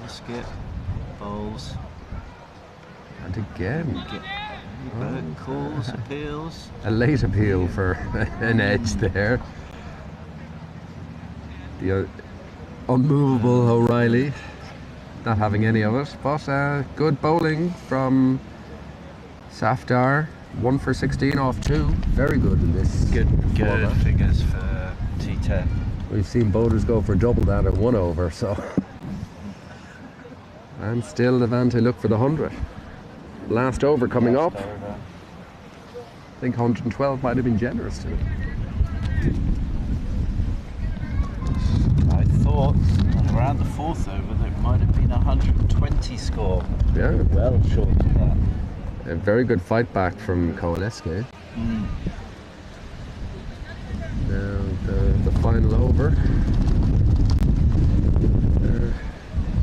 Skip, bowls. And again, Calls, appeals. a late appeal for an edge there. The unmovable O'Reilly, not having any of it, but good bowling from Safdar. 1 for 16 off 2. Very good in this. Good format. figures for T10. We've seen bowlers go for double that at 1 over, so. And still Levante look for the 100. Last over coming up. I think 112 might have been generous to them. I thought around the 4th over that it might have been a 120 score. Yeah. Well short of that. A very good fight back from Coalesce. Now the final over.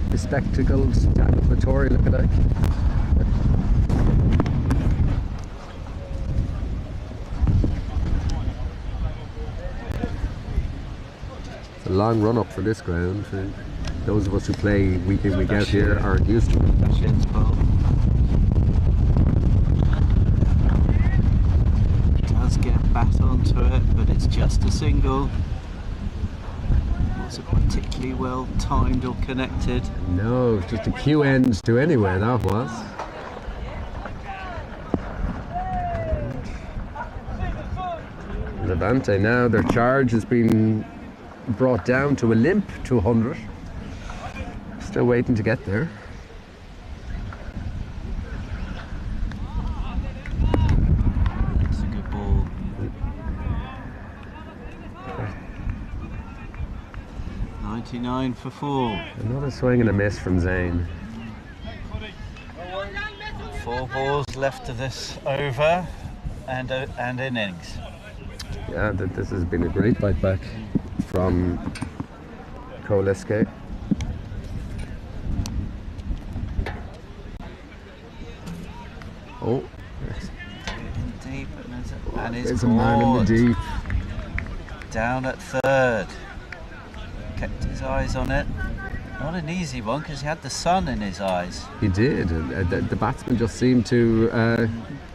Bespectacled Vittori lookalike. It's a long run up for this ground. Those of us who play week in, week out here aren't used to it. Does get bat onto it, but it's just a single. Wasn't particularly well timed or connected. No, it was just a Q end to anywhere, that was. Levante now, their charge has been brought down to a limp 200. Still waiting to get there. It's a good ball. $99 for 4. Another swing and a miss from Zane. 4 balls left of this over and innings. Yeah, this has been a great bite back from Coalesce. Oh, Deep and it's there's a man in the deep. Down at 3rd. Kept his eyes on it. Not an easy one because he had the sun in his eyes. He did. The batsman just seemed to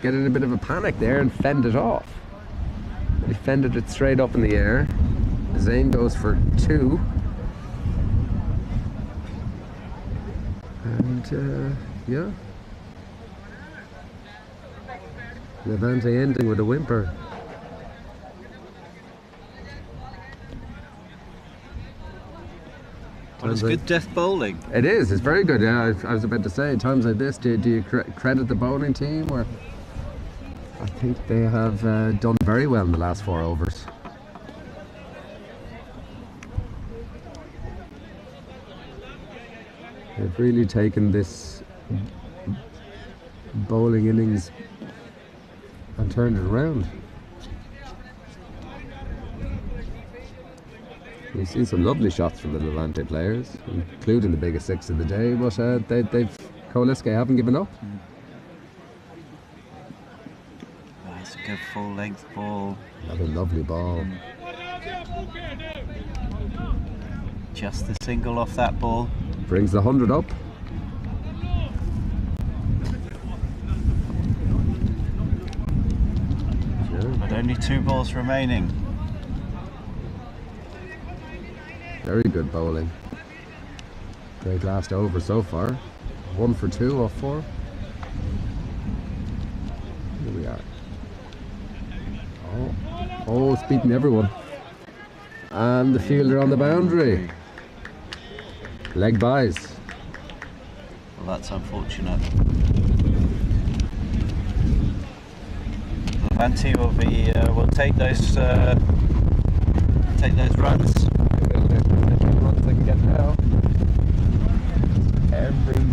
get in a bit of a panic there and fend it off. He fended it straight up in the air. Zane goes for 2. And yeah. Levante ending with a whimper. Well, it's good death bowling. It is. It's very good. Yeah, I was about to say, times like this, do you credit the bowling team, or I think they have done very well in the last 4 overs. They've really taken this bowling innings and turned it around. We've seen some lovely shots from the Levante players, including the biggest 6 of the day, but Coalesce haven't given up. That's a good full length ball. Another lovely ball. Just the single off that ball. Brings the 100 up. But only 2 balls remaining. Very good bowling. Great last over so far. 1 for 2 off 4. Here we are. Oh, it's beaten everyone. And the fielder on the boundary. Leg buys. Well, that's unfortunate. Levante will take those runs. They can get now. Every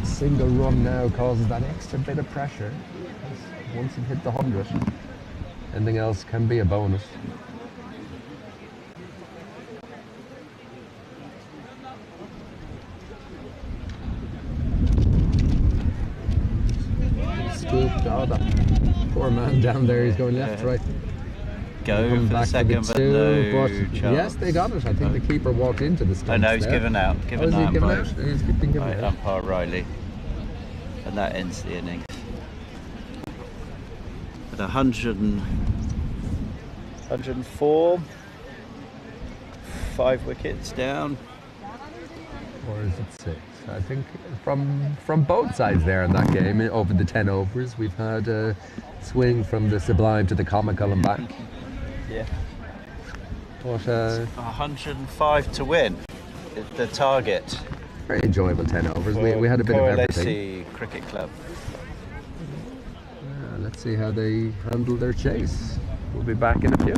single run now causes that extra bit of pressure. Once you've hit the 100, anything else can be a bonus. scooped. Oh, that poor man down there. He's going left, right. Go for the Back second, for but the no two, but chance. yes, they got it. I think the keeper walked into the stumps. Oh no, he's there. given out. Oh, Given is he out given by out? He's been given out. umpire Riley. And that ends the innings. At 104, 5 wickets down. Or is it 6? I think from both sides there in that game, over the 10 overs, we've had a swing from the sublime to the comical and back. Yeah. But 105 to win is the target. very enjoyable 10 overs. We had a bit of everything. Coalesce Cricket Club. Let's see how they handle their chase. We'll be back in a few.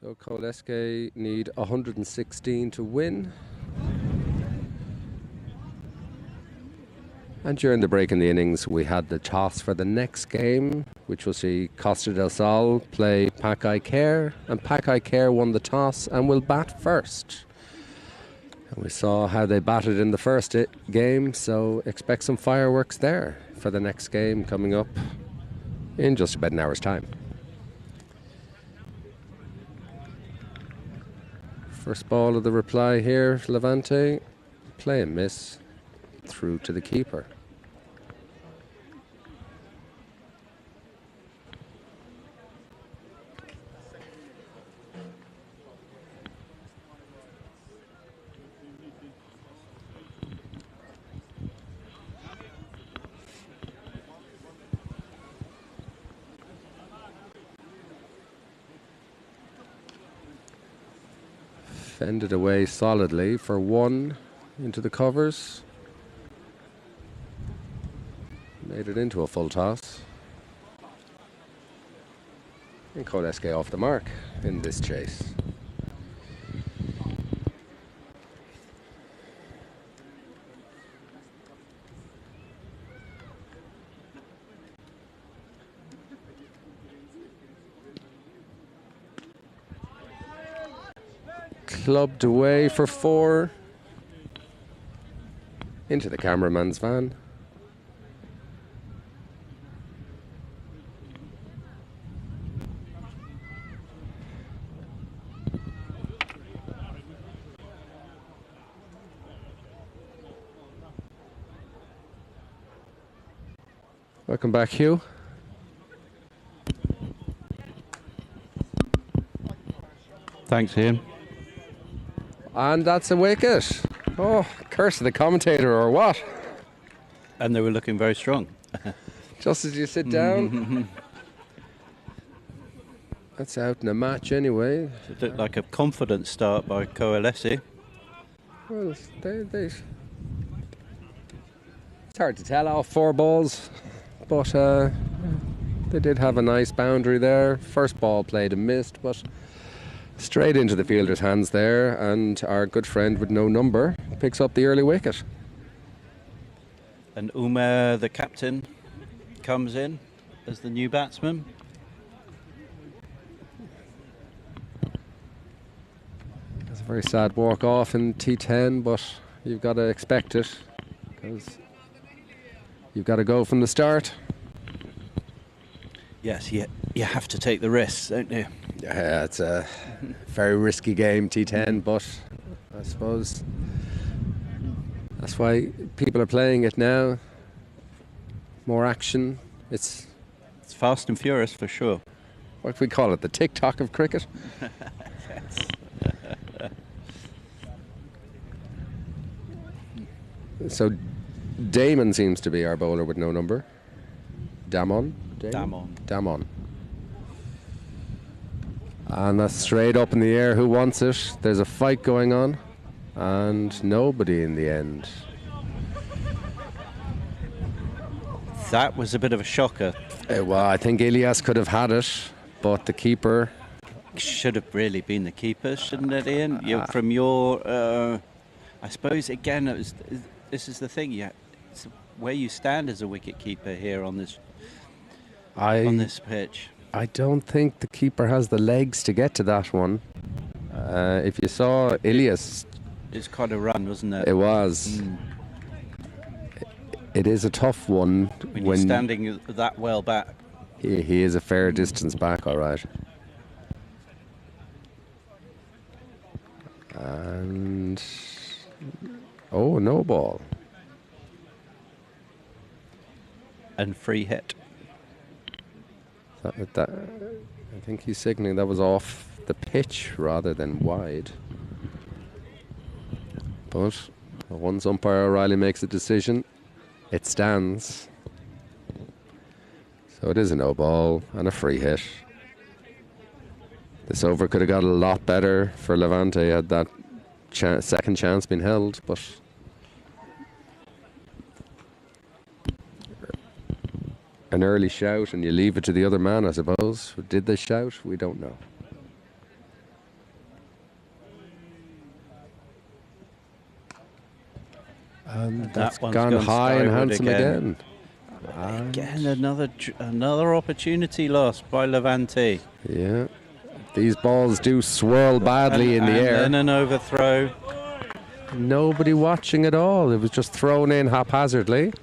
So Coalesce need 116 to win. And during the break in the innings, we had the toss for the next game, which will see Costa del Sol play Pac Care, and Pac Care won the toss and will bat first. And we saw how they batted in the first game, so expect some fireworks there for the next game coming up in just about an hour's time. First ball of the reply here, Levante, play and miss. Through to the keeper. Fended away solidly for one into the covers. Made it into a full toss. And Coalesce off the mark in this chase. Clubbed away for four. Into the cameraman's van. Welcome back, Hugh. Thanks, Ian. And that's a wicket. Oh, curse of the commentator or what? And they were looking very strong. Just as you sit down. That's out in a match anyway. It looked like a confident start by Coalesce. Well, it's hard to tell off four balls, but they did have a nice boundary there. First ball played and missed, but straight into the fielder's hands there, and our good friend with no number picks up the early wicket. And Umer, the captain, comes in as the new batsman. It's a very sad walk off in T10, but you've got to expect it because you've got to go from the start. Yes, you have to take the risks, don't you? Yeah, it's a very risky game, T10, but I suppose that's why people are playing it now. More action. It's fast and furious for sure. What do we call it? The TikTok of cricket? So Damon seems to be our bowler with no number. Damon. And that's straight up in the air. Who wants it? There's a fight going on, and nobody in the end. That was a bit of a shocker. Well, I think Ilias could have had it, but the keeper should have really been the keeper, shouldn't it, Ian? From your, I suppose again, this is the thing. It's where you stand as a wicket keeper here on this pitch. I don't think the keeper has the legs to get to that one. If you saw Ilias, it's quite a run, wasn't it? It was. It is a tough one when you're standing that well back. He is a fair distance back, all right. And no ball. And free hit. I think he's signalling that was off the pitch rather than wide. But once umpire O'Reilly makes a decision, it stands. So it is a no ball and a free hit. This over could have got a lot better for Levante had that second chance been held, but an early shout and you leave it to the other man, I suppose. Did they shout? We don't know. And That that's one's gone gone high and skyward handsome again. again. Again, another opportunity lost by Levante. Yeah. These balls do swirl badly in the and air. then an overthrow. Nobody watching at all. It was just thrown in haphazardly.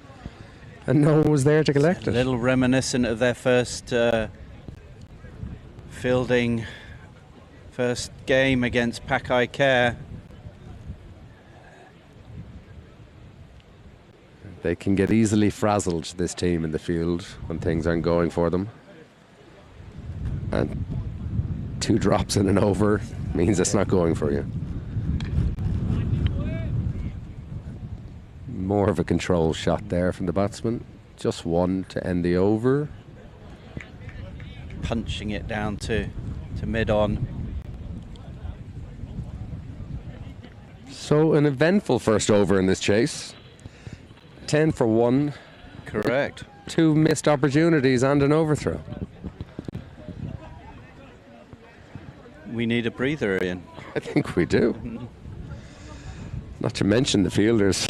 And no one was there to collect A it. little reminiscent of their first fielding, first game against Pakai Care. They can get easily frazzled, this team in the field, when things aren't going for them. And 2 drops in an over means it's not going for you. More of a control shot there from the batsman. Just 1 to end the over. Punching it down to mid-on. So an eventful first over in this chase. 10 for 1. Correct. 2 missed opportunities and an overthrow. We need a breather, Ian. I think we do. Not to mention the fielders.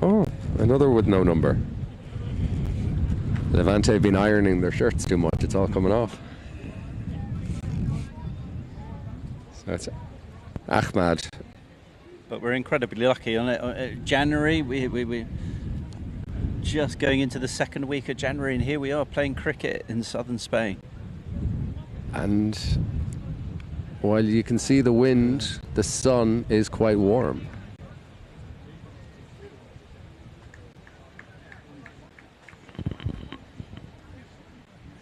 Oh, another with no number. Levante have been ironing their shirts too much. It's all coming off. So it's Ahmad. But we're incredibly lucky. On January, we just going into the second week of January, and here we are playing cricket in southern Spain. And while you can see the wind, the sun is quite warm.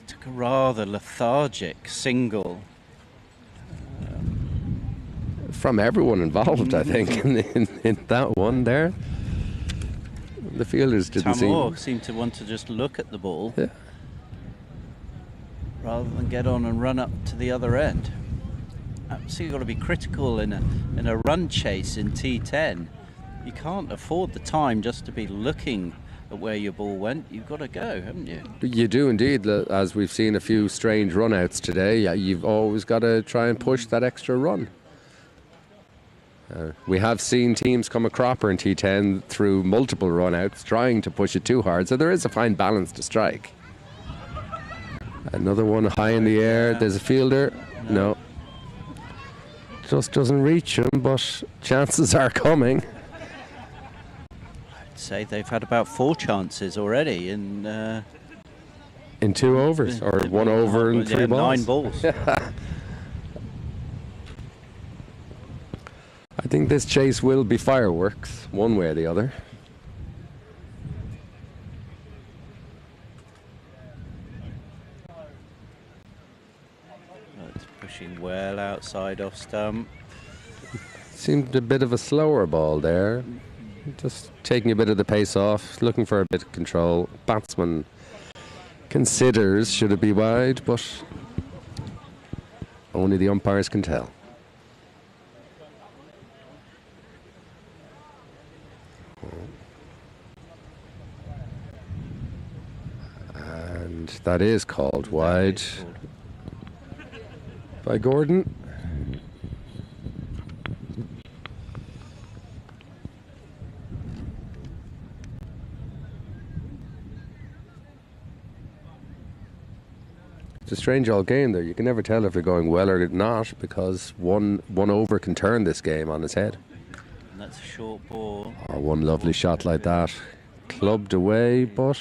Took a rather lethargic single. From everyone involved, I think, in that one there. The fielders didn't seemed to want to just look at the ball, yeah, rather than get on and run up to the other end. So you've got to be critical in a run chase in T10. You can't afford the time just to be looking at where your ball went. You've got to go, haven't you? You do indeed. As we've seen a few strange run-outs today, you've always got to try and push that extra run. We have seen teams come a cropper in T10 through multiple run-outs, trying to push it too hard, so there is a fine balance to strike. Another one high in the air. There's a fielder. No. Just doesn't reach him, but chances are coming. I'd say they've had about 4 chances already in 2 overs, or 1 over and 3 balls. 9 balls. I think this chase will be fireworks, one way or the other. It's pushing well outside off stump. Seemed a bit of a slower ball there. Just taking a bit of the pace off, looking for a bit of control. Batsman considers should it be wide, but only the umpires can tell. And that is called wide by Gordon. It's a strange old game there. You can never tell if you're going well or not, because one over can turn this game on its head. And that's a short ball. Oh, one lovely shot like that. Clubbed away, but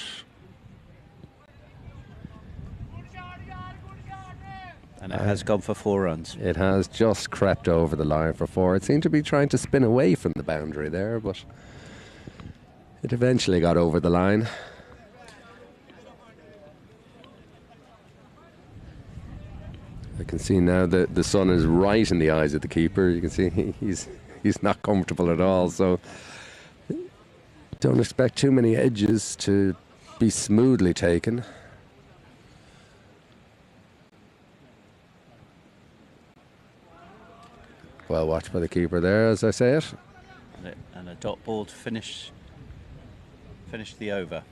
and it has gone for 4 runs. it has just crept over the line for 4. It seemed to be trying to spin away from the boundary there, but it eventually got over the line. I can see now that the sun is right in the eyes of the keeper. You can see he's not comfortable at all, so don't expect too many edges to be smoothly taken. Well watched by the keeper there, as I say it. And a dot ball to finish the over.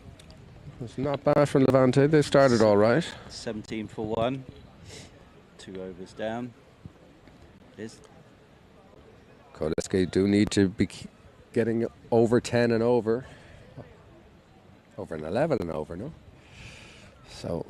It's not bad from Levante. They started all right. 17 for 1. 2 overs down. It is. Coalesce do need to be getting over 10 and over. Over an 11 and over, no? So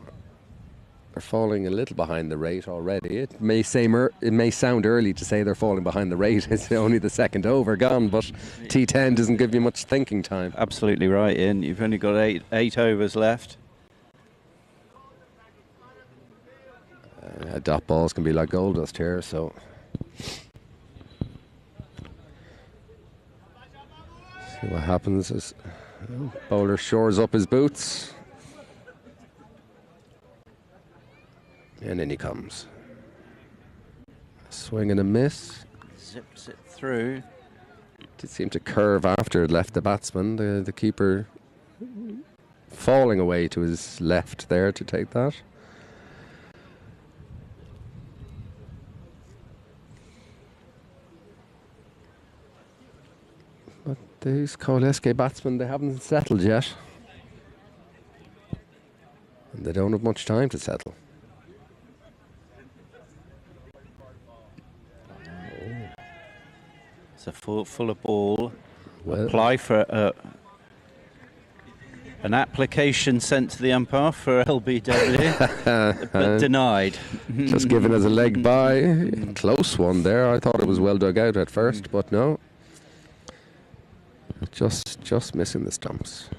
they're falling a little behind the rate already. It may sound early to say they're falling behind the rate. It's only the second over gone, but T10 doesn't give you much thinking time. Absolutely right, Ian. You've only got eight overs left. Dot balls can be like gold dust here, so see what happens as bowler shores up his boots. And in he comes. Swing and a miss. Zips it through. Did seem to curve after it left the batsman. The keeper falling away to his left there to take that. But these Coalesce batsmen, they haven't settled yet. And they don't have much time to settle. It's a full of ball. Well, Apply for an application sent to the umpire for LBW, but denied. just given as a leg by. Close one there. I thought it was well dug out at first, but no. Just missing the stumps.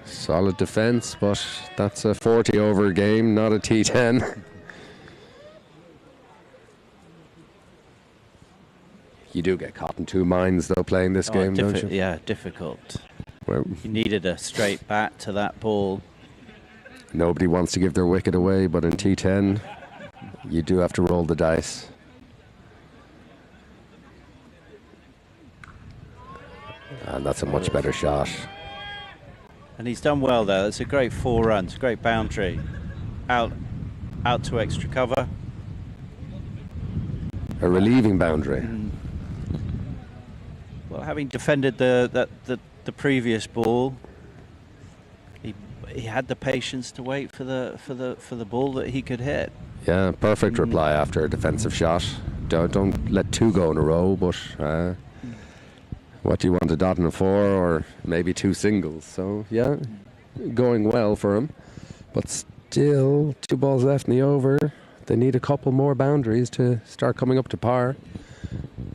Solid defence, but that's a 40 over game, not a T10. You do get caught in two minds though playing this game, don't you? Yeah, difficult. Well, You needed a straight bat to that ball. nobody wants to give their wicket away, but in T10 you do have to roll the dice. And that's a much better shot. And he's done well there. It's a great 4 runs, great boundary. Out to extra cover. A relieving boundary. Well, having defended the previous ball, he had the patience to wait for the ball that he could hit. Yeah, perfect reply after a defensive shot. Don't let two go in a row, but what do you want, a dot and a 4 or maybe 2 singles? So yeah, going well for him, but still 2 balls left in the over. They need a couple more boundaries to start coming up to par.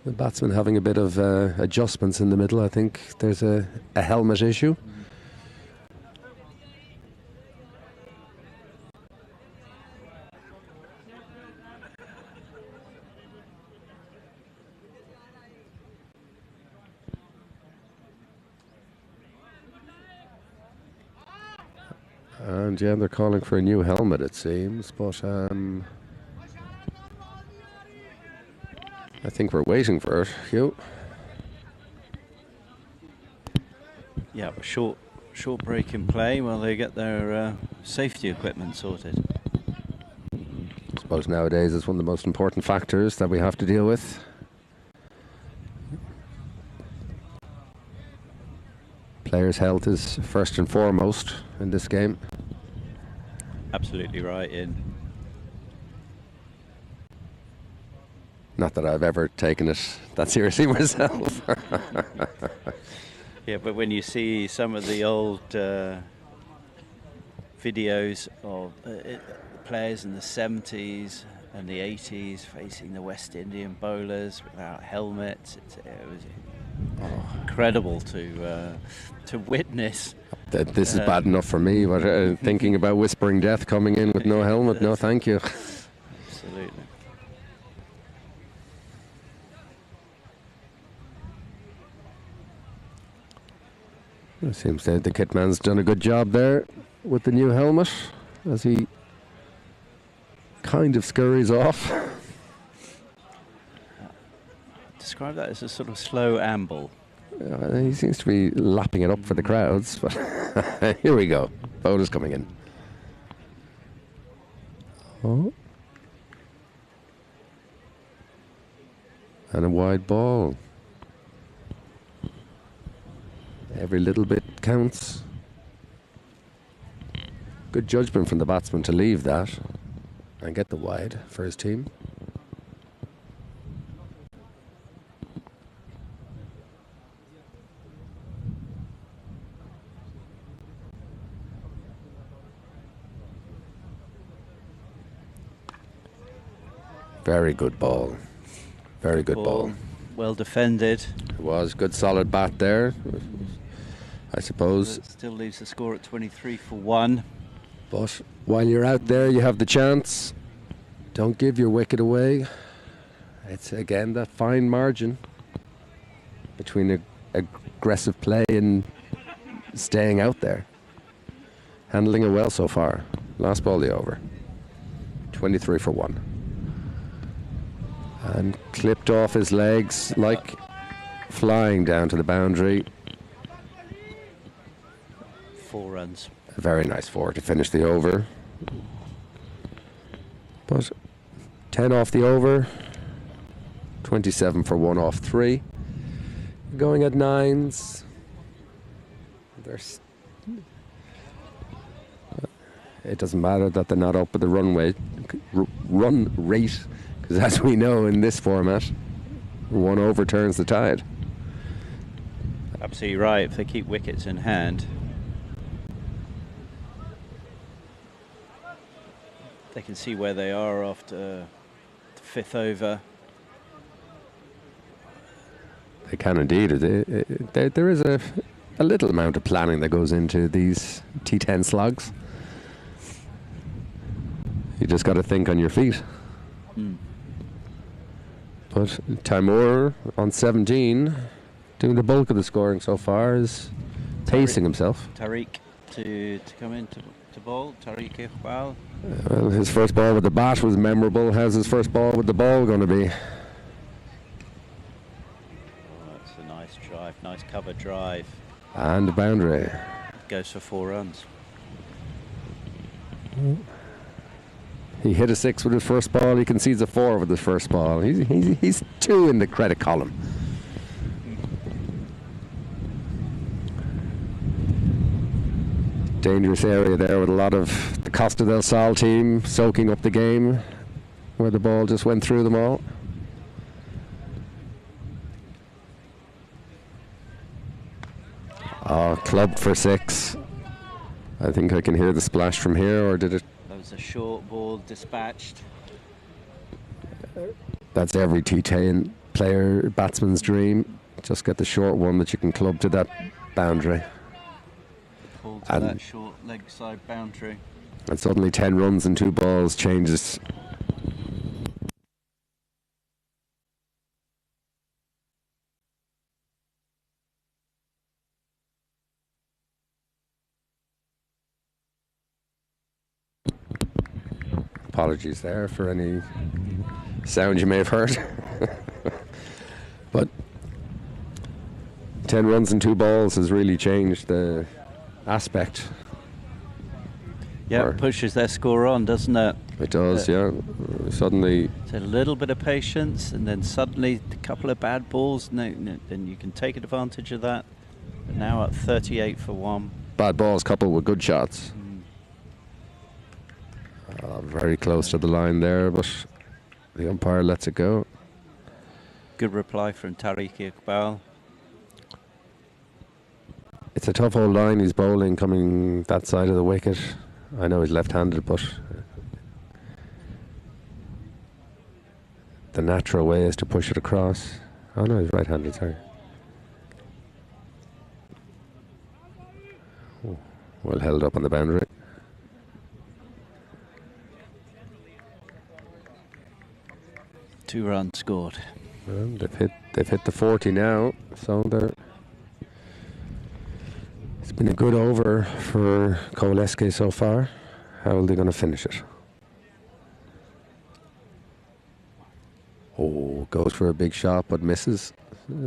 The batsman having a bit of adjustments in the middle. I think there's a helmet issue. And yeah, they're calling for a new helmet, it seems, but I think we're waiting for it, Hugh. Yeah, short break in play while they get their safety equipment sorted. I suppose nowadays it's one of the most important factors that we have to deal with. Players' health is first and foremost in this game. Absolutely right, Ian. Not that I've ever taken it that seriously myself. Yeah, but when you see some of the old videos of players in the 70s and the 80s facing the West Indian bowlers without helmets, it was incredible to witness. This is bad enough for me, but thinking about whispering death coming in with no helmet, no thank you. Absolutely. It seems that the kit man's done a good job there with the new helmet as he kind of scurries off. Describe that as a sort of slow amble. He seems to be lapping it up for the crowds, but here we go. Bowler's coming in. Oh. And a wide ball. Every little bit counts. Good judgment from the batsman to leave that and get the wide for his team. Very good ball. Very good ball. Well defended. It was good solid bat there, I suppose. It still leaves the score at 23 for 1. But while you're out there, you have the chance. Don't give your wicket away. It's again that fine margin between aggressive play and staying out there. Handling it well so far. Last ball of the over. 23 for 1. And clipped off his legs like flying down to the boundary. 4 runs. A very nice 4 to finish the over. But 10 off the over. 27 for 1 off 3. Going at 9s. It doesn't matter that they're not up with the run rate. Because as we know in this format, 1 over turns the tide. Absolutely right. If they keep wickets in hand, they can see where they are after the 5th over. They can indeed. There is a little amount of planning that goes into these T10 slugs. You just got to think on your feet. But Timur on 17, doing the bulk of the scoring so far, is pacing himself. Tariq to come in to bowl. Tariq Iqbal. Well, his first ball with the bat was memorable. How's his first ball with the ball going to be? Oh, that's a nice drive, nice cover drive. And the boundary. Goes for 4 runs. He hit a 6 with his first ball. He concedes a 4 with his first ball. He's 2 in the credit column. Dangerous area there with a lot of the Costa del Sol team soaking up the game, where the ball just went through them all. Clubbed for 6. I think I can hear the splash from here, or did it? That was a short ball dispatched. That's every T10 player, batsman's dream. Just get the short one that you can club to that boundary. Pull to that short leg side boundary. And suddenly 10 runs and 2 balls changes. Apologies there for any sound you may have heard. But 10 runs and 2 balls has really changed the aspect. Yeah, it pushes their score on, doesn't it? It does, yeah. Suddenly... It's a little bit of patience, and then suddenly a couple of bad balls, then you can take advantage of that. But now at 38 for 1. Bad balls coupled with good shots. Very close to the line there, but the umpire lets it go. Good reply from Tariq Iqbal. It's a tough old line he's bowling coming that side of the wicket. I know he's left-handed, but the natural way is to push it across. Oh no, he's right-handed, sorry. Oh, well held up on the boundary. Two runs scored. Well, they've hit the 40 now, so it's been a good over for Coalesce so far. How are they going to finish it? Oh, goes for a big shot but misses.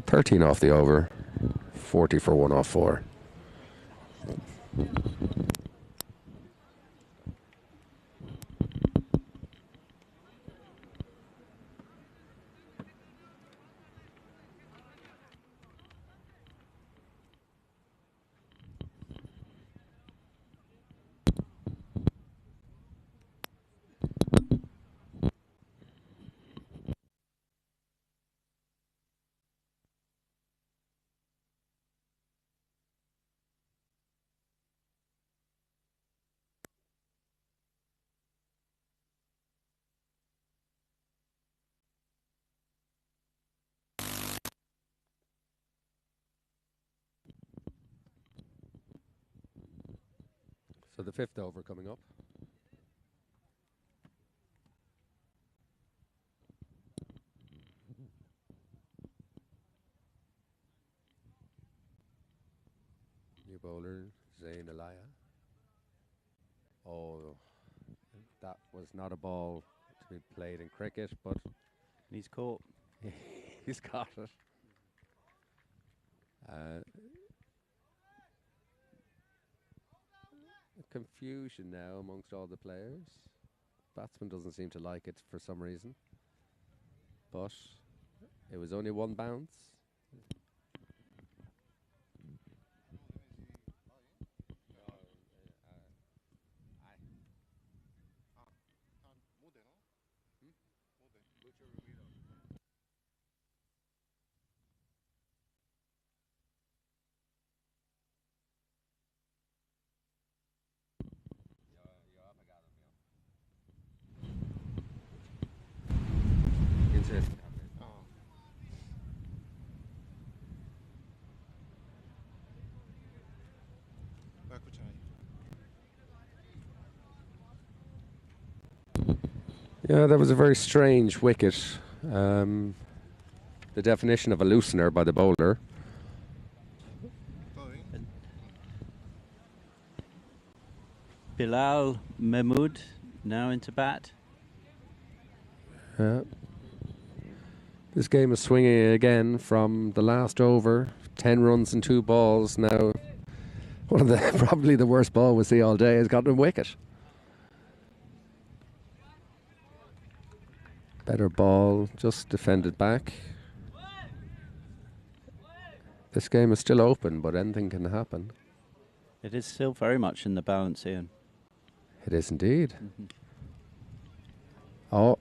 13 off the over. 40 for 1 off 4. So the 5th over coming up. New bowler, Zayn Elia. Oh, that was not a ball to be played in cricket, but He's caught. he's got it. Confusion now amongst all the players. Batsman doesn't seem to like it for some reason. But it was only one bounce. Yeah, that was a very strange wicket. The definition of a loosener by the bowler. Bilal Mahmood now into bat. This game is swinging again from the last over. 10 runs and 2 balls. Now, one of the probably the worst ball we see all day has gotten a wicket. Better ball, just defended back. This game is still open, but anything can happen. It is still very much in the balance, Ian. It is indeed. Mm-hmm. Oh,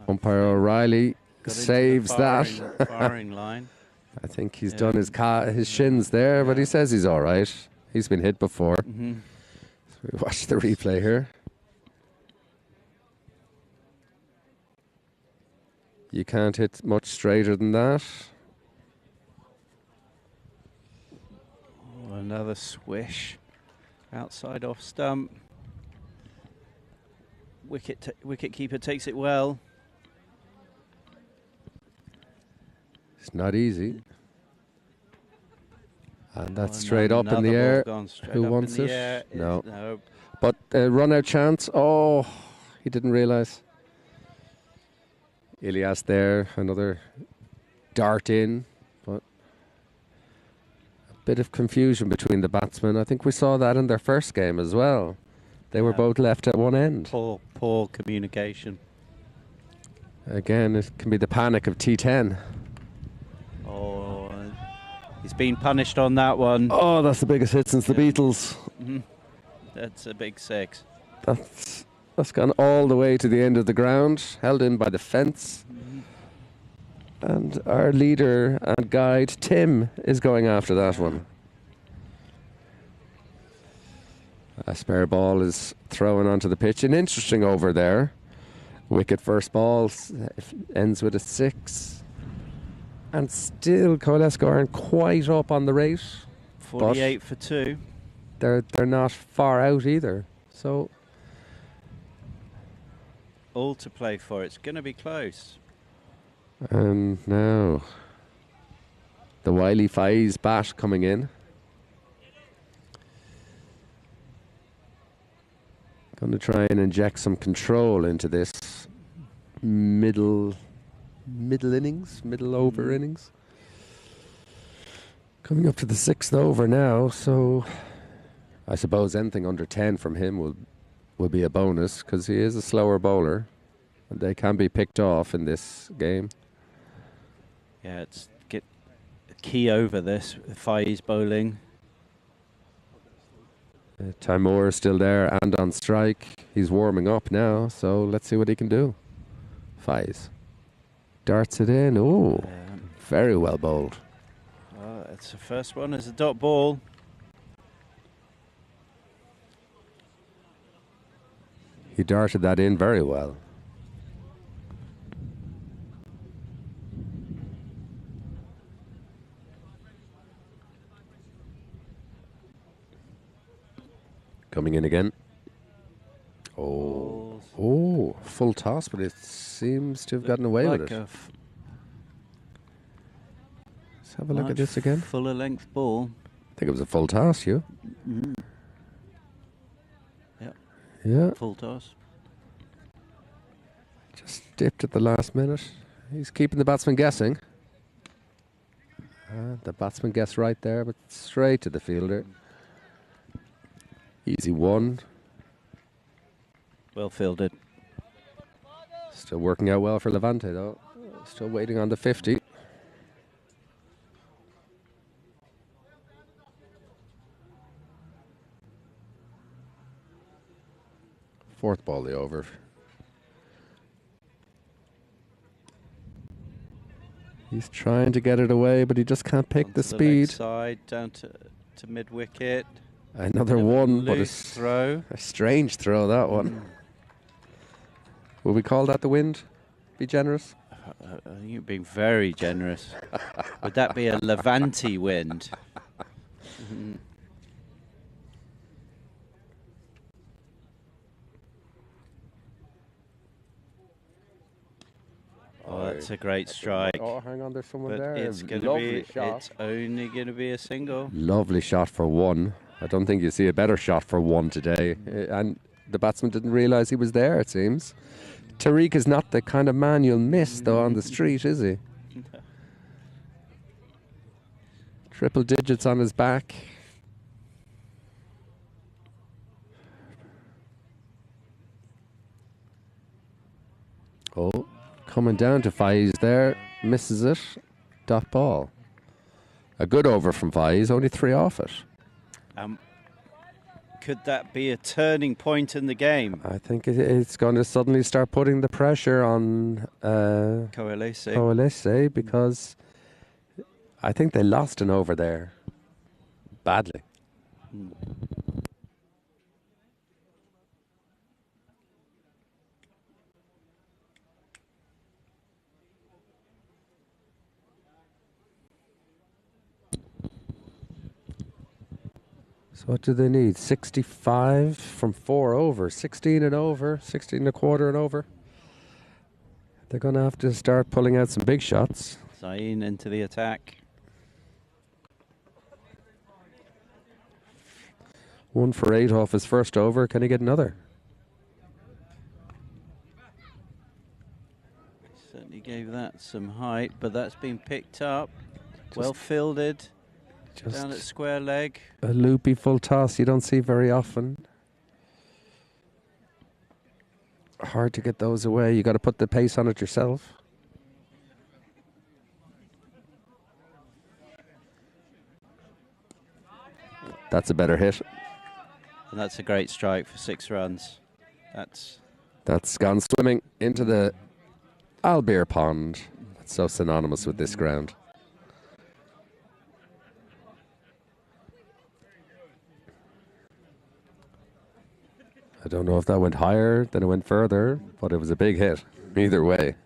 umpire O'Reilly saves that. Firing line. I think he's done his shins there, but he says he's all right. He's been hit before. Mm-hmm. So we watch the replay here. You can't hit much straighter than that. Oh, another swish. Outside off stump. Wicket keeper takes it well. It's not easy. And that's straight up in the air. Who wants it? No. But run out chance. Oh, he didn't realise. Ilyas there, another dart in, but a bit of confusion between the batsmen. I think we saw that in their first game as well. They were both left at one end. Poor communication. Again, it can be the panic of T10. Oh, he's been punished on that one. Oh, that's the biggest hit since the Beatles. Mm-hmm. That's a big 6. That's gone all the way to the end of the ground, held in by the fence. Mm-hmm. And our leader and guide, Tim, is going after that one. A spare ball is thrown onto the pitch. An interesting over there. Wicket first ball ends with a 6. And still Coalesce aren't quite up on the rate. 48 for 2. They're not far out either. So all to play for. It's going to be close. And now the Wiley Faiz bat coming in. Going to try and inject some control into this middle over innings. Coming up to the 6th over now, so I suppose anything under 10 from him will be a bonus because he is a slower bowler and they can be picked off in this game. Yeah, it's get a key over this. Faiz bowling. Timur is still there and on strike. He's warming up now, so let's see what he can do. Faiz darts it in. Oh, very well bowled. It's the first one as a dot ball. He darted that in very well. Coming in again. Oh, full toss, but it seems to have gotten away with it. Let's have a look at this again. Fuller length ball. I think it was a full toss, Hugh. Yeah. Full toss. Just dipped at the last minute. He's keeping the batsman guessing. The batsman guessed right there, but straight to the fielder. Easy one. Well fielded. Still working out well for Levante, though. Still waiting on the 50. Fourth ball of the over. He's trying to get it away, but he just can't pick the speed. Side down to mid wicket. Another one, but throw. A strange throw, that one. Will we call that the wind? Be generous? You're being very generous. Would that be a Levante wind? Oh, that's a great strike. Oh, hang on, there's someone but there. It's only going to be a single. Lovely shot for one. I don't think you see a better shot for one today. And the batsman didn't realise he was there, it seems. Tariq is not the kind of man you'll miss, though, on the street, is he? Triple digits on his back. Oh, coming down to Faiz there. Misses it. Dot ball. A good over from Faiz, only 3 off it. Could that be a turning point in the game? I think it's going to suddenly start putting the pressure on Coalesce, because I think they lost an over there badly. So what do they need? 65 from 4 over. 16 and over. 16 and a quarter and over. They're going to have to start pulling out some big shots. Zayn into the attack. 1 for 8 off his first over. Can he get another? Certainly gave that some height, but that's been picked up. Well fielded. Just down at square leg. A loopy full toss you don't see very often. Hard to get those away. You got to put the pace on it yourself. That's a better hit. And that's a great strike for 6 runs. That's gone swimming into the Albir pond. That's so synonymous with this ground. I don't know if that went higher than it went further, but it was a big hit either way.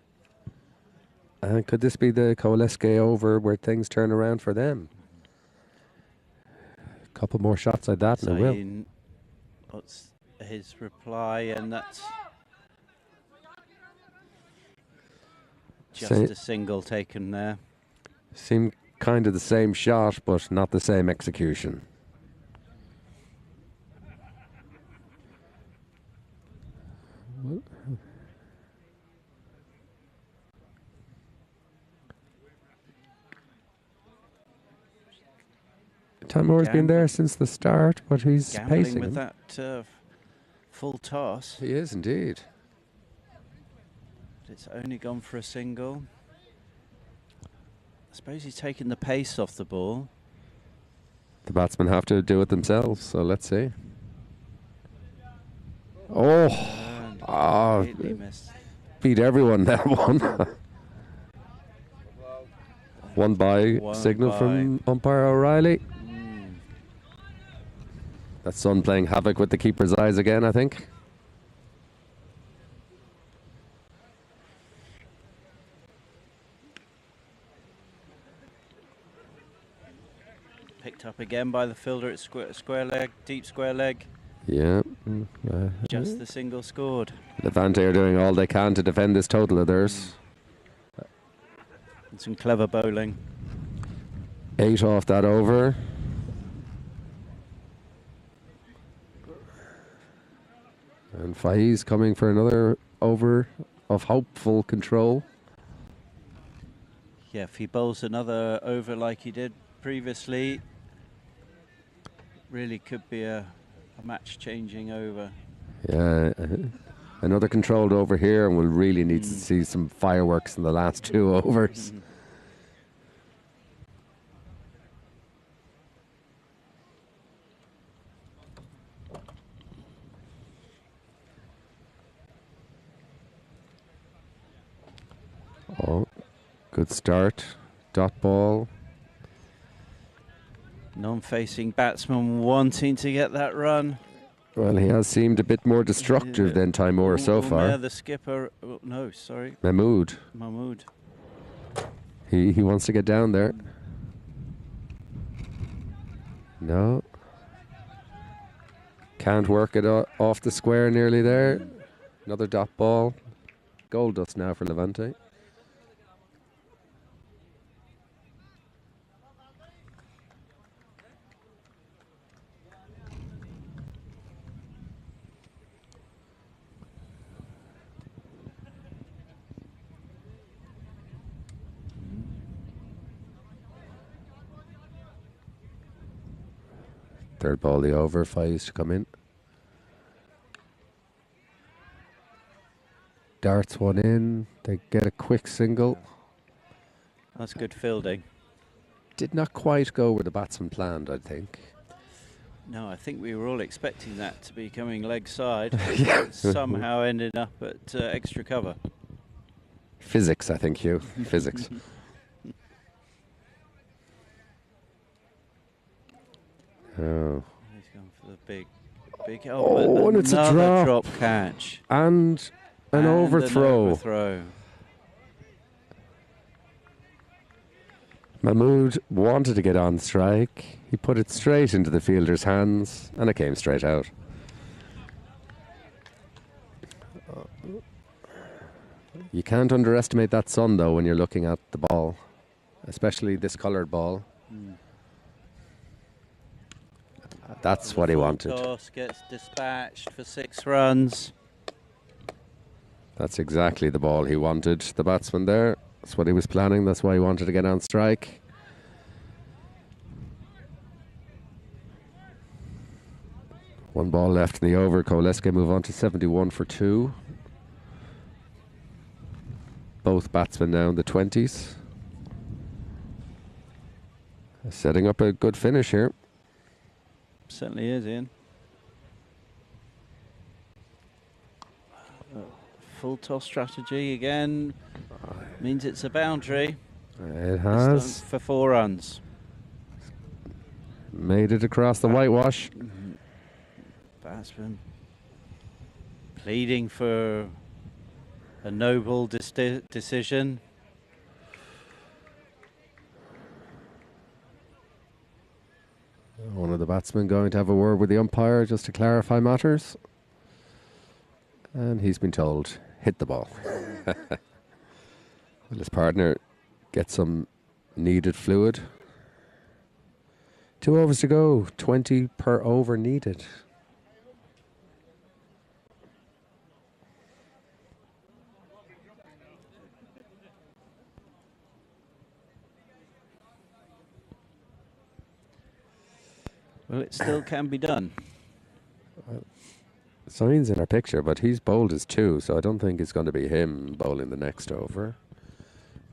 And could this be the Coalesce over where things turn around for them? A couple more shots like that and it will. What's his reply? And that's just a single taken there. Seemed kind of the same shot, but not the same execution. Tamoor's been there since the start, but he's pacing with that full toss. He is indeed. It's only gone for a single. I suppose he's taken the pace off the ball. The batsmen have to do it themselves, so let's see. Oh, missed. Beat everyone that one. One by signal from umpire O'Reilly. That son playing havoc with the keeper's eyes again, I think. Picked up again by the fielder at square leg, deep square leg. Yeah. Just the single scored. Levante are doing all they can to defend this total of theirs. And some clever bowling. 8 off that over. And Faiz coming for another over of hopeful control. Yeah, if he bowls another over like he did previously, really could be a match-changing over. Yeah, another controlled over here, and we'll really need to see some fireworks in the last 2 overs. Oh, good start. Dot ball. Non-facing batsman wanting to get that run. Well, he has seemed a bit more destructive than Timur so far. The skipper. Oh, no, sorry. Mahmood. He wants to get down there. No. Can't work it off the square nearly there. Another dot ball. Goal dust now for Levante. Third ball the over, Faiz to come in. Darts one in, they get a quick single. That's good fielding. Did not quite go where the batsman planned, I think. No, I think we were all expecting that to be coming leg side. Yeah. Somehow ended up at extra cover. Physics, I think, Hugh. Physics. Oh. He's gone for the big. Oh, and it's a drop catch. And an overthrow. Mahmood wanted to get on strike. He put it straight into the fielder's hands, and it came straight out. You can't underestimate that sun, though, when you're looking at the ball, especially this coloured ball. That's what he wanted. Toss gets dispatched for 6 runs. That's exactly the ball he wanted, the batsman there. That's what he was planning. That's why he wanted to get on strike. One ball left in the over. Coalesce move on to 71 for 2. Both batsmen now in the 20s. Setting up a good finish here. Certainly is, Ian. Full toss strategy again means it's a boundary. It has. For 4 runs. Made it across the whitewash. Batsman pleading for a noble decision. One of the batsmen going to have a word with the umpire just to clarify matters. And he's been told, hit the ball. Will his partner get some needed fluid? 2 overs to go, 20 per over needed. Well, it still can be done. Sign's in our picture, but he's bowled as 2, so I don't think it's going to be him bowling the next over.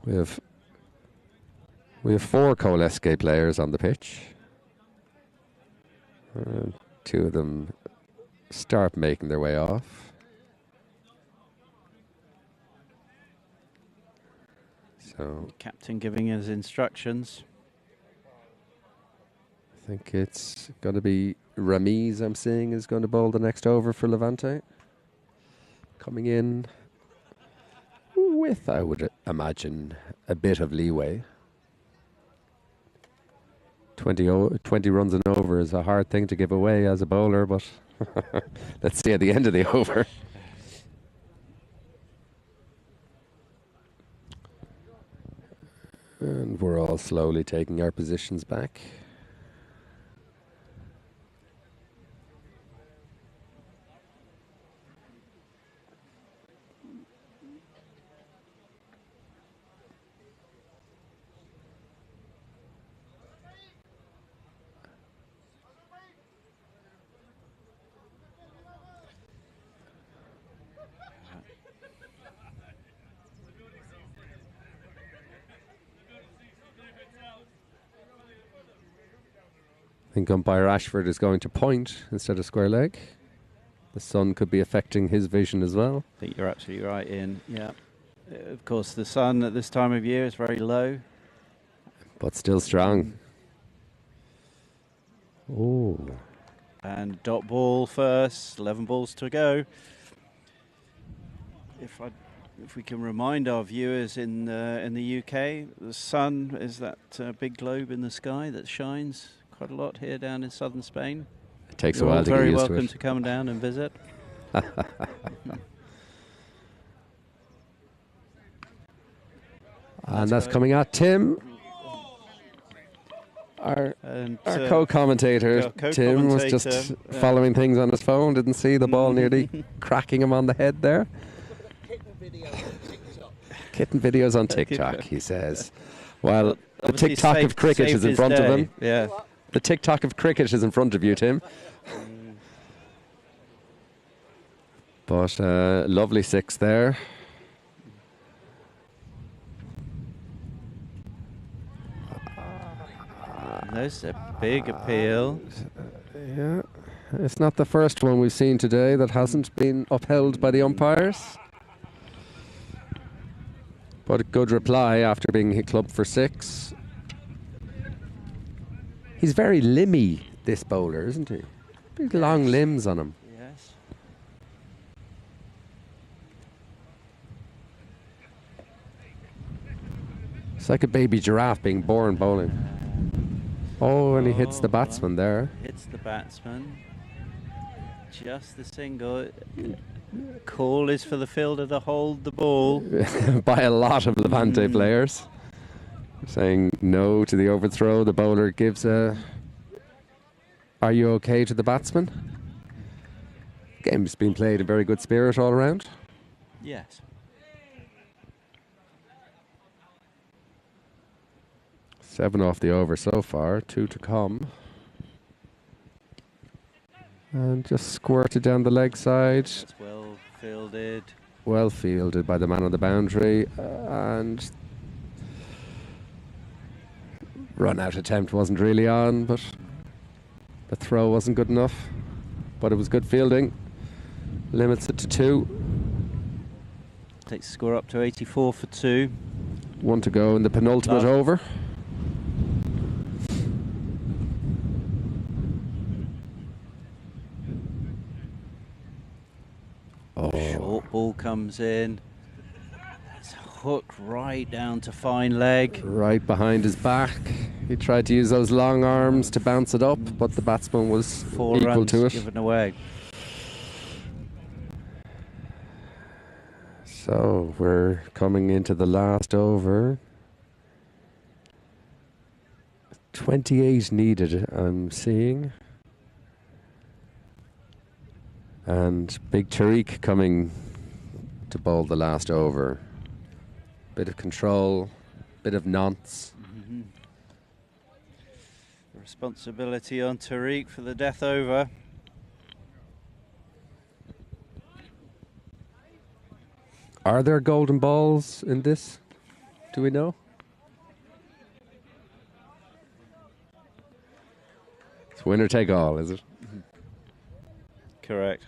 We have 4 Coalesce players on the pitch. 2 of them start making their way off. So Captain giving us instructions. I think it's going to be Ramiz, I'm seeing, is going to bowl the next over for Levante. Coming in with, I would imagine, a bit of leeway. 20 runs and over is a hard thing to give away as a bowler, but Let's see at the end of the over. And we're all slowly taking our positions back. I think umpire Ashford is going to point instead of square leg. The sun could be affecting his vision as well. I think you're absolutely right, Ian. Yeah. Of course, the sun at this time of year is very low. But still strong. Oh. And dot ball first, 11 balls to go. If we can remind our viewers in the UK, the sun is that big globe in the sky that shines quite a lot here down in southern Spain. It takes You're a while all to get very used to it. welcome to come down and visit. And that's coming at Tim. Our co-commentator, Tim, was just following things on his phone. Didn't see the ball nearly cracking him on the head there. Kitten videos on TikTok, he says. Well, the TikTok of cricket is in front of him. Yeah. The TikTok of cricket is in front of you, Tim. But lovely six there. There's a big appeal. Yeah, it's not the first one we've seen today that hasn't been upheld by the umpires. But a good reply after being hit clubbed for six. He's very limby, this bowler, isn't he? Big long limbs on him. Yes. It's like a baby giraffe being born bowling. Oh, and he hits the batsman there. Hits the batsman. Just the single. Call is for the fielder to hold the ball. By a lot of Levante players. Saying no to the overthrow. The bowler gives a "Are you okay?" to the batsman. Game's been played in very good spirit all around. Yes. 7 off the over so far, 2 to come. And just squirted down the leg side. That's well fielded. Well fielded by the man on the boundary. And run out attempt wasn't really on, but the throw wasn't good enough. But it was good fielding. Limits it to 2. Takes the score up to 84 for 2. 1 to go in the penultimate over. Short ball comes in. It's hooked right down to fine leg. Right behind his back. He tried to use those long arms to bounce it up, but the batsman was 4 equal runs to it. given away. So we're coming into the last over. 28 needed, I'm seeing. And Big Tariq coming to bowl the last over. Bit of control, bit of nonce. The responsibility on Tariq for the death over. Are there golden balls in this? Do we know? It's winner take all, is it? Correct.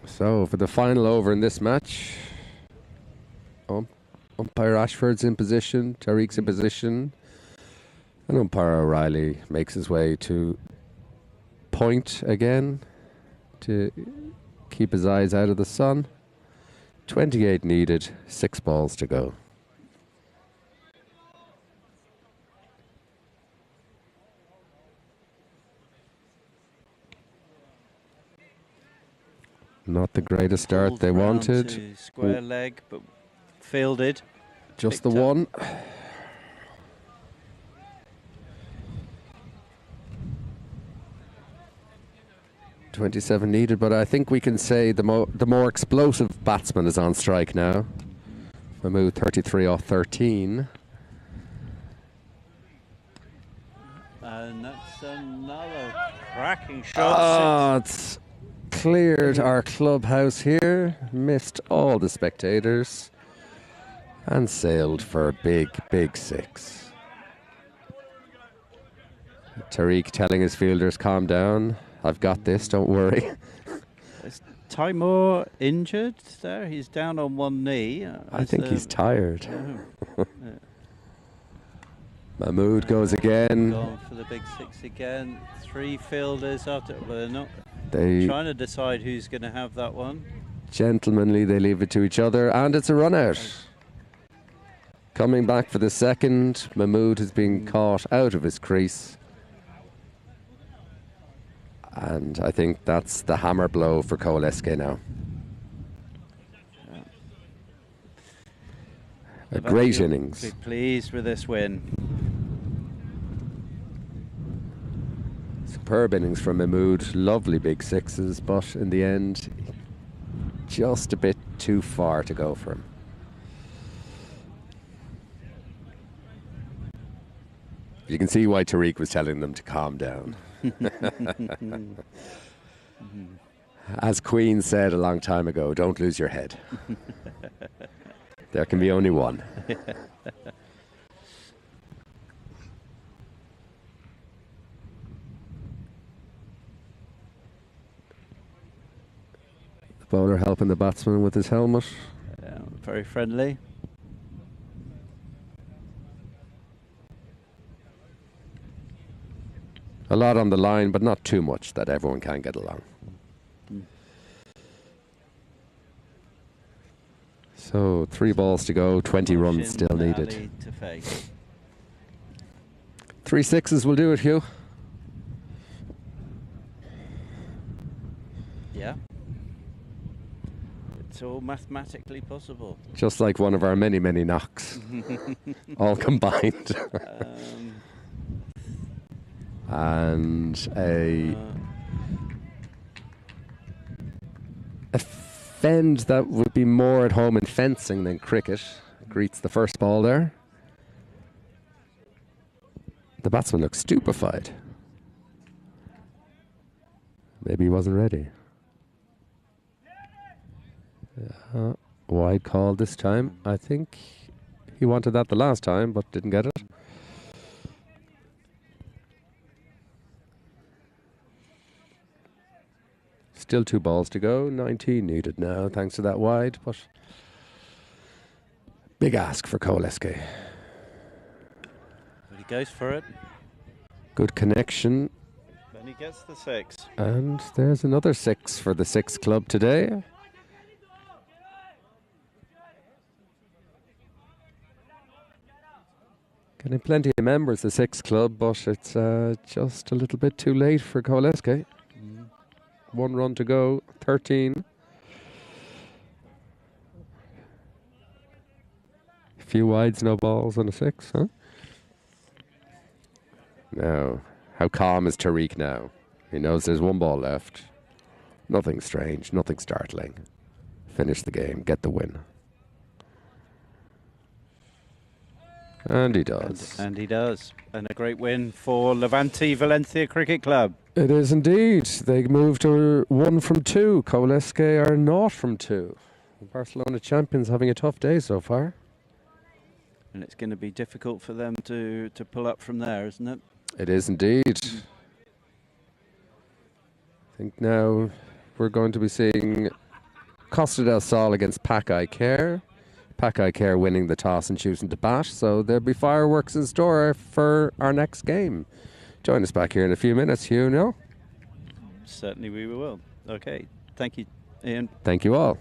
So for the final over in this match, umpire Ashford's in position, Tariq's in position, and umpire O'Reilly makes his way to point again to keep his eyes out of the sun. 28 needed, 6 balls to go. Not the greatest start Pulled they round wanted. to square leg, but fielded. Just the Picked up. one. 27 needed, but I think we can say the more explosive batsman is on strike now. Mahmood 33 off 13. And that's another cracking shot. Oh, it's cleared our clubhouse here, missed all the spectators, and sailed for a big, big 6. Tariq telling his fielders, calm down, I've got this, don't worry. Is Timur injured there? He's down on one knee. I think he's tired. Mahmood goes again. Gone for the big 6 again. 3 fielders after. Well, they're not They trying to decide who's going to have that one. gentlemanly, they leave it to each other, and it's a run out. Coming back for the second, Mahmood has been caught out of his crease. And I think that's the hammer blow for Coalesce now. A great innings. Be pleased with this win. Superb innings from Mahmood. Lovely big 6s, but in the end, just a bit too far to go for him. You can see why Tariq was telling them to calm down. As Queen said a long time ago, don't lose your head. There can be only one. The bowler helping the batsman with his helmet. Very friendly. A lot on the line, but not too much that everyone can get along. So 3 balls to go, 20 runs still needed. To face. 3 6s will do it, Hugh. Yeah. It's all mathematically possible. Just like one of our many, many knocks, all combined. And a fend that would be more at home in fencing than cricket greets the first ball there. The batsman looks stupefied. Maybe he wasn't ready. Wide call this time. I think he wanted that the last time, but didn't get it. Still 2 balls to go. 19 needed now, thanks to that wide. But big ask for Coalesce. But he goes for it. Good connection. Then he gets the 6. And there's another 6 for the 6 club today. Getting plenty of members, the 6 club, but it's just a little bit too late for Coalesce. 1 run to go, 13. A few wides, no balls on a 6, huh? Now, how calm is Tariq now? He knows there's 1 ball left. Nothing strange, nothing startling. Finish the game, get the win. And he does. And he does. And a great win for Levante Valencia Cricket Club. It is indeed. They moved to 1 from 2. Coalesce are 0 from 2. Barcelona champions having a tough day so far. And it's going to be difficult for them to pull up from there, isn't it? It is indeed. I think now we're going to be seeing Costa del Sol against Pack-Eye Care. Pack-Eye Care winning the toss and choosing to bat. So there'll be fireworks in store for our next game. Join us back here in a few minutes, Hugh, no? Certainly we will. Okay. Thank you, Ian. Thank you all.